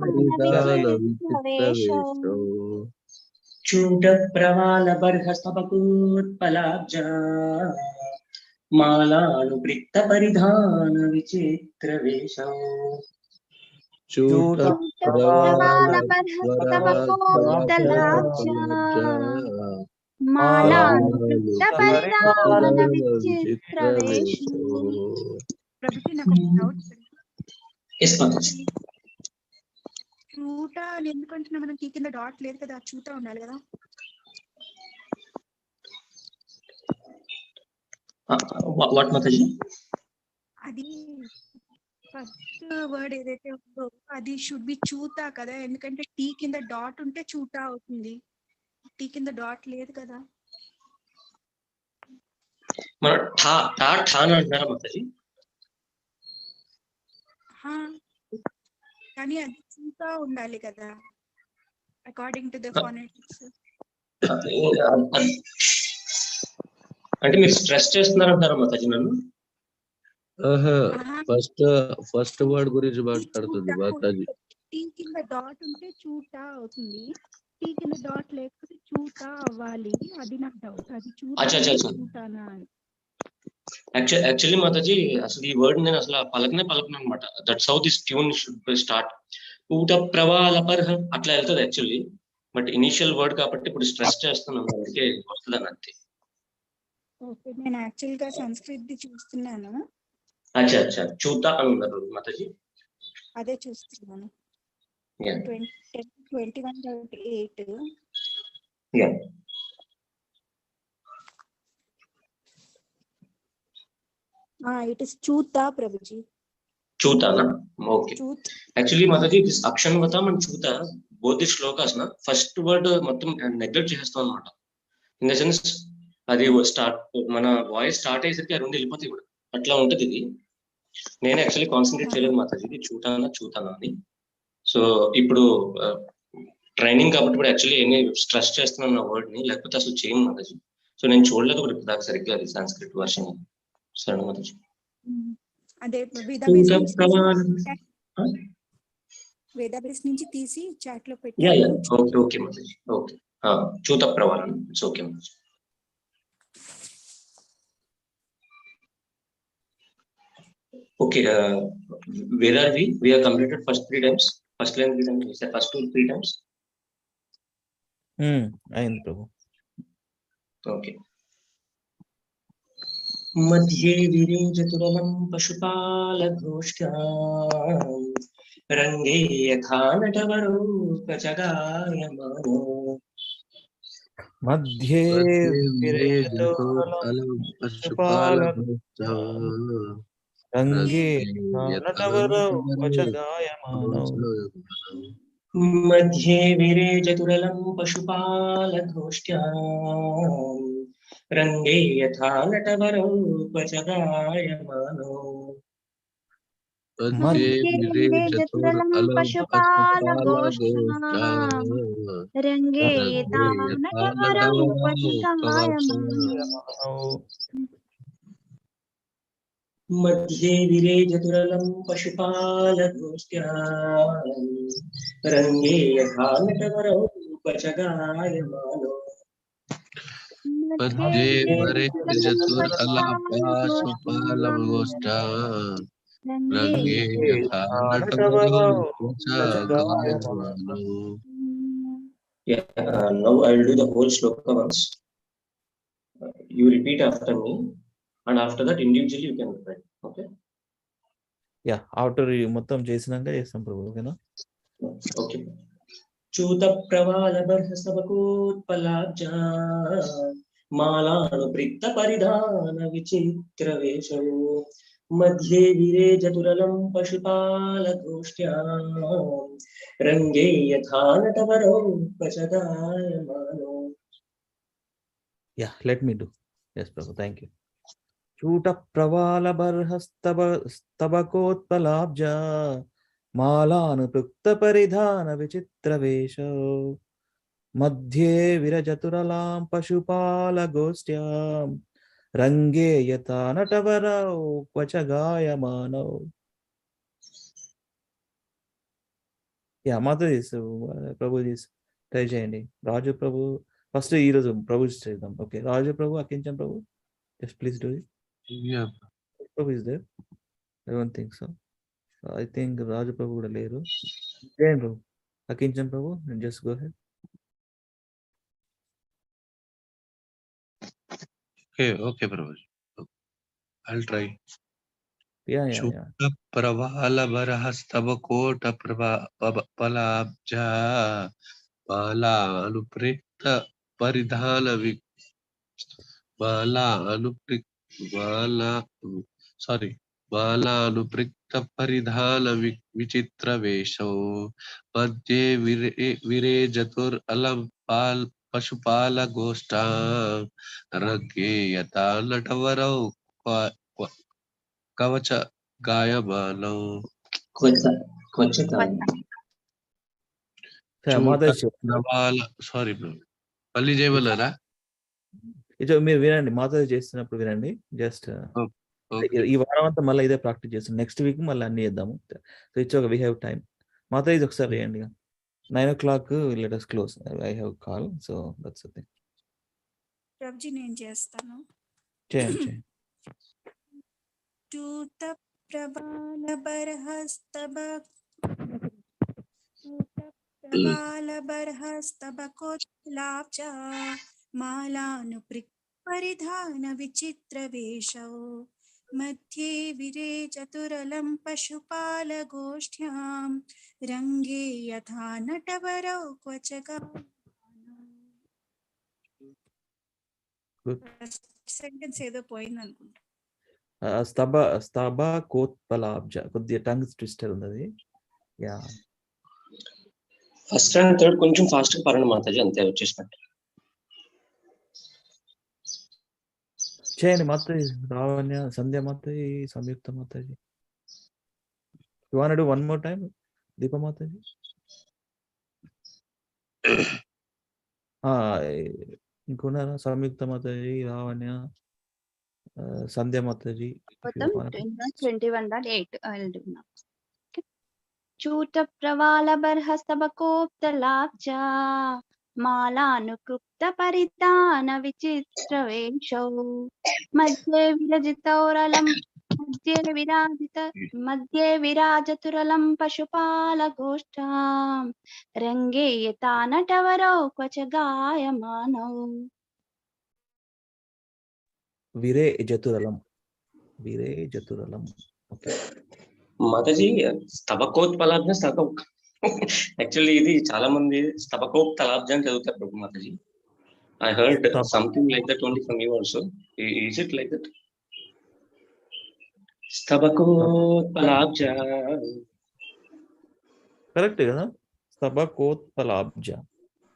परिधान विचित्र वेशौ चूट प्रवाल बर्हस्तबकोत्पलाब्ज मालानुवृत्त परिधान विचित्र वेशौ चूट प्रवाल बर्हस्तबकोत्पलाब्ज मालानुवृत्त परिधान विचित्र वेशौ. Prabhuji, నాకు డౌట్. Yes, Mataji. చూట అని ఎందుకంటున్నా మనం టీ కింద డాట్ లేదు కదా చూట ఉండాలి కదా What Mataji? అది ఫస్ట్ వర్డ్ ఏదైతే ఉందో అది షుడ్ బి చూతా కదా ఎందుకంటే టీ కింద డాట్ ఉంటే చూటా అవుతుంది టీ కింద డాట్ లేదు కదా మన ఠా ఠా ఠా అని అంటున్నారా మాతాజీ కానీ అది చూతా ఉండాలి కదా అకార్డింగ్ టు ద ఫోనెటిక్స్ అంటే మీరు స్ట్రెస్ చేస్తున్నారు అంటారా మాతాజీ నన్ను ఫస్ట్ వర్డ్ గురించి మాట్లాడుతుంది మాతాజీ టీ కింద డాట్ ఉంటే చూటా అవుతుంది టీ కింద డాట్ లేకపోతే చూటా అవ్వాలి అది నాకు డౌట్ అది చూటానా యాక్చువల్లీ మాతాజీ అసలు ఈ వర్డ్ నేను అసలు పలకనే అనమాట that's how this tune should be start ఊట ప్రవాల పర్హ అట్లా వెళ్తుంది యాక్చువల్లీ బట్ ఇనిషియల్ వర్డ్ కాబట్టి ఇప్పుడు స్ట్రెస్ చేస్తున్నాను అందుకే వస్తుందని అంతే ఓకే నేను యాక్చువల్ గా సంస్కృత్ చూస్తున్నాను అచ్చా చూతా అని ఉన్నారు మాతాజీ అదే చూస్తున్నాను Yeah. 21:38. Yeah. It is Chuta, Prabhuji. Chuta, na? Okay. Chut. Actually, Mataji, this Akshanvatam and Chuta, both the shlokas, na, first word మొత్తం నెగ్లెక్ట్ చేస్తాం అనమాట. ఇన్ ద సెన్స్ అది స్టార్ట్ మన వాయిస్ స్టార్ట్ అయ్యేసరికి ఆ రెండు వెళ్ళిపోతాయి కూడా అట్లా ఉంటుంది ఇది. నేను యాక్చువల్లీ కాన్సన్ట్రేట్ చేయలేదు మాతాజీ చూతానా అని. సో ఇప్పుడు ట్రైనింగ్ కాబట్టి ఇప్పుడు యాక్చువల్లీ ఏమి స్ట్రెస్ చేస్తున్నాను నా వర్డ్ ని, లేకపోతే అసలు చేయను మాతాజీ. సో నేను చూడలేదు కూడా ఇప్పుడు దాకా సరిగ్గా అది సాంస్క్రిట్ వర్షన్. సరే మాతాజీ. అదే వేదాబేస్ నుంచి తీసి చాట్ లో పెట్టి ఓకే మాతాజీ. ఓకే, చూత ప్రవాళం. It's okay Mataji. Okay, where are we? We have completed first 3 times. First line, first 2-3 times. అయింది ప్రభు. Okay. मध्ये विरेजतुरलं पशुपालघोष्ठ्यां रंगे यथा नटवरोपचगायमानो मध्ये विरेजतुरलं पशुपालघोष्ठ्यां रंगे नटवरोपचगायमानो. मध्ये विरेजतुरलं पशुपालघोष्ठ्यां रंगे यथा नटवरोपचगायमानो मध्ये विरेजतुरलं पशुपालघोष्ठ्यां रंगे यथा नटवरोपचगायमानो. मध्ये विरेजतुरलं पशुपालघोष्ठ्यां रंगे यथा नटवरोपचगायमानो मध्ये विरेजतुरलं पशुपालघोष्ठ्यां रंगे यथा नटवरोपचगायमानो. Yeah, now I will do the whole shloka once. You repeat after me, and after that individually you can reply. Okay? Yeah, after మొత్తం చేసినాక చేస్తాం ప్రభు. ఓకేనా? Okay. చూత ప్రవాల బర్హసవకోత్పలాబ్జా మాలానుప్రిక్త పరిధాన విచిత్ర వేషో मध्ये विरेजतुरलं पशुपालघोष्ठ्यां रंगे यथा नटवरोपचगायमानो. Yeah, let me do. Yes, Prabhu. Thank you. Chuta pravala barhastabakotpalabja malanuprukta paridhana vichitra vesho madhye virajaturalam pashupala gostyam range yata natavarau kvachagayamano. Yeah, Mother is Prabhu is try చేయండి. రాజు ప్రభు first ఈ రోజు ప్రభు చేద్దాం. Okay, రాజు ప్రభు, అకించం ప్రభు, just please do it. Yeah. Prabhu is there? I don't think so. I think Raju Prabhu would later. Jain Prabhu. Akinchan Prabhu, and just go ahead. Okay, Prabhu. I'll try. Yeah. Chuta pravala barhastabakota palabja bala anuprikta paridhana bala anuprikta paridhana vichitra vesho madhye virejatur alam pashupala gosta ragge yata natavarau కవచ గాయమానం. Sorry bro, మళ్ళీ చేయమన్నారా? మీరు వినండి, మాతాజీ చేస్తున్నప్పుడు వినండి. Just ఈ వారం అంతా మళ్ళీ ఇదే ప్రాక్టీస్ చేస్తాం. నెక్స్ట్ వీక్ మళ్ళీ అన్ని చేద్దాము. So it's okay, we have time. Mataji ఒకసారి వేయండి. 9 o'clock let us close. I have a call, so that's the thing. Prabhuji నేను చేస్తాను. చేయండి. చూత ప్రబాల బర్హస్తబకోత్లాబ్జా మాలానుప్రిక్ పరిధాన విచిత్ర వేషో मध्ये विरे चतुरलं पशुपालगोष्ठ्यां रङ्गे यथा नटवरौ क्वच Good. సెంటెన్స్ ఏదో పోయింది అనుకుంటా. స్తబ కోత్పలాబ్జ కొద్దిగా టంగ్ ట్విస్టర్ ఉంది అది. యా ఫస్ట్ అండ్ థర్డ్ కొంచెం ఫాస్ట్ గా పరండి మాతాజీ, అంతే వచ్చేసినట్టు. చేయండి మాతాజీ. రావణ్య, సంధ్య మాతాజీ, సంయుక్త Mataji. You want to do one more time, Deepa Mataji? ఇంకొన్నారా? Samyukta Mataji, Lavanya, Sandhya Mataji. Bottom 21.8. I'll do now. Okay. Chuta pravala barhastabakoptalabja मालानुकृप्त परिधान विचित्र वेशौ मध्ये विरजितौरलं मध्ये विराजतुरलं पशुपालगोष्ठां रङ्गे यथा नटवरौ क्वच गायमानौ. విరే జతురలం. విరే జతురలం. ఓకే మాతాజీ, స్తబకోత్పలాబ్జ యాక్చువల్లీ ఇది చాలా మంది స్తబకోప్తలాబ్జ అని చదువుతారు ప్రభు Mataji. I heard something like that only from you also. Is it like that? స్తబకోత్పలాబ్జ. కరెక్ట్ కదా? స్తబకోత్పలాబ్జ.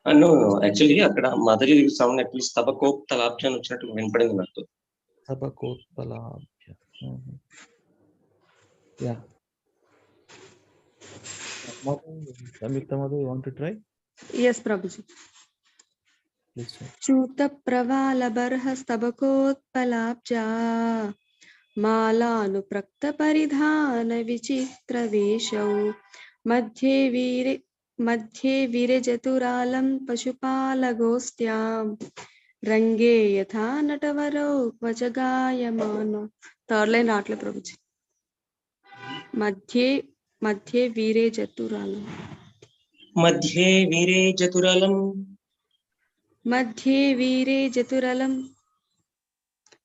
నో యాక్చువల్లీ అక్కడ మాతాజీ సౌండ్ యాక్చువల్లీ స్తబకోప్తలాబ్జ అని వచ్చినట్టు వినపడింది నాకు. స్తబకోత్పలాబ్జ. Yeah Samyukta Madhav, you want to try? Yes, Prabhuji. Please try. Chuta pravala barha stabakotpalabja मालानुप्रक्त परिधान विचित्र वेशौ मध्ये विरजतुरालं पशुपालगोष्ठ्यां रंगे यथा नटवरौ क्वच गायमानो. థర్డ్ లైన్ రావట్లే ప్రభుజీ. मध्ये వీరే జతురాలం. मध्ये వీరే జతురాలం. मध्ये వీరే జతురాలం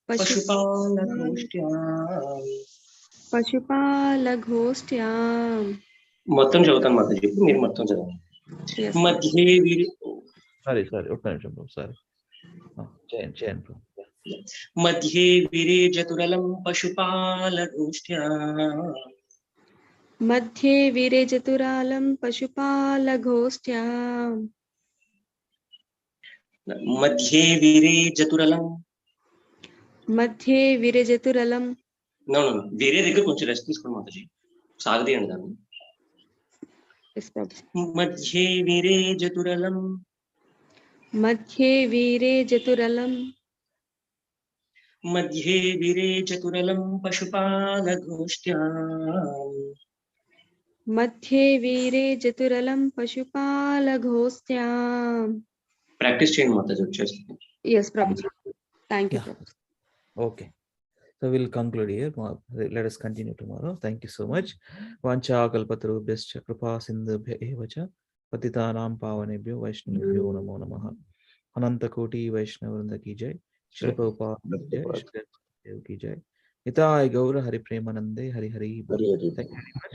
పశుపాలగోష్ఠ్యాం. మొత్తం చదువుతాను మాతాజీ, మీరు మొత్తం చదవండి. मध्ये వీరే, సారీ ఒక్క నిమిషం సారీ, చేయండి. मध्ये వీరే జతురలం పశుపాలగోష్ఠ్యాం. मध्ये వీరే జతురాలం పశుపాలగోష్ఠ్యాం. मध्ये వీరే జతురలం. मध्ये వీరే జతురలం. నో వీరే దగ్గర కొంచెం రెస్ట్ తీసుకోండి మాతాజీ, సాగదీయండి దాన్ని. मध्ये వీరే జతురలం. मध्ये వీరే జతురలం. मध्ये వీరే చతురలం పశుపాలగోష్ఠ్యాం. मध्ये వీరే జతురలం పశుపాలగోష్ఠ్యాం. ప్రాక్టీస్ చేయండి మాతాజీ, వచ్చేస్తుంది. Yes, Prabhuji. Thank you, Prabhuji. Okay. So we'll conclude here. Let us continue tomorrow. Thank you so much. Vancha kalpatarubhyascha kripa sindhubhya eva cha patitanam pavanebhyo vaishnavebhyo namo namaha. Ananta koti vaishnavvrinda ki jai. Shri Prabhupada ki jai. Shri Dev ki jai. Nitai Gaura Hari Premanande Hari Hari. Thank you very much.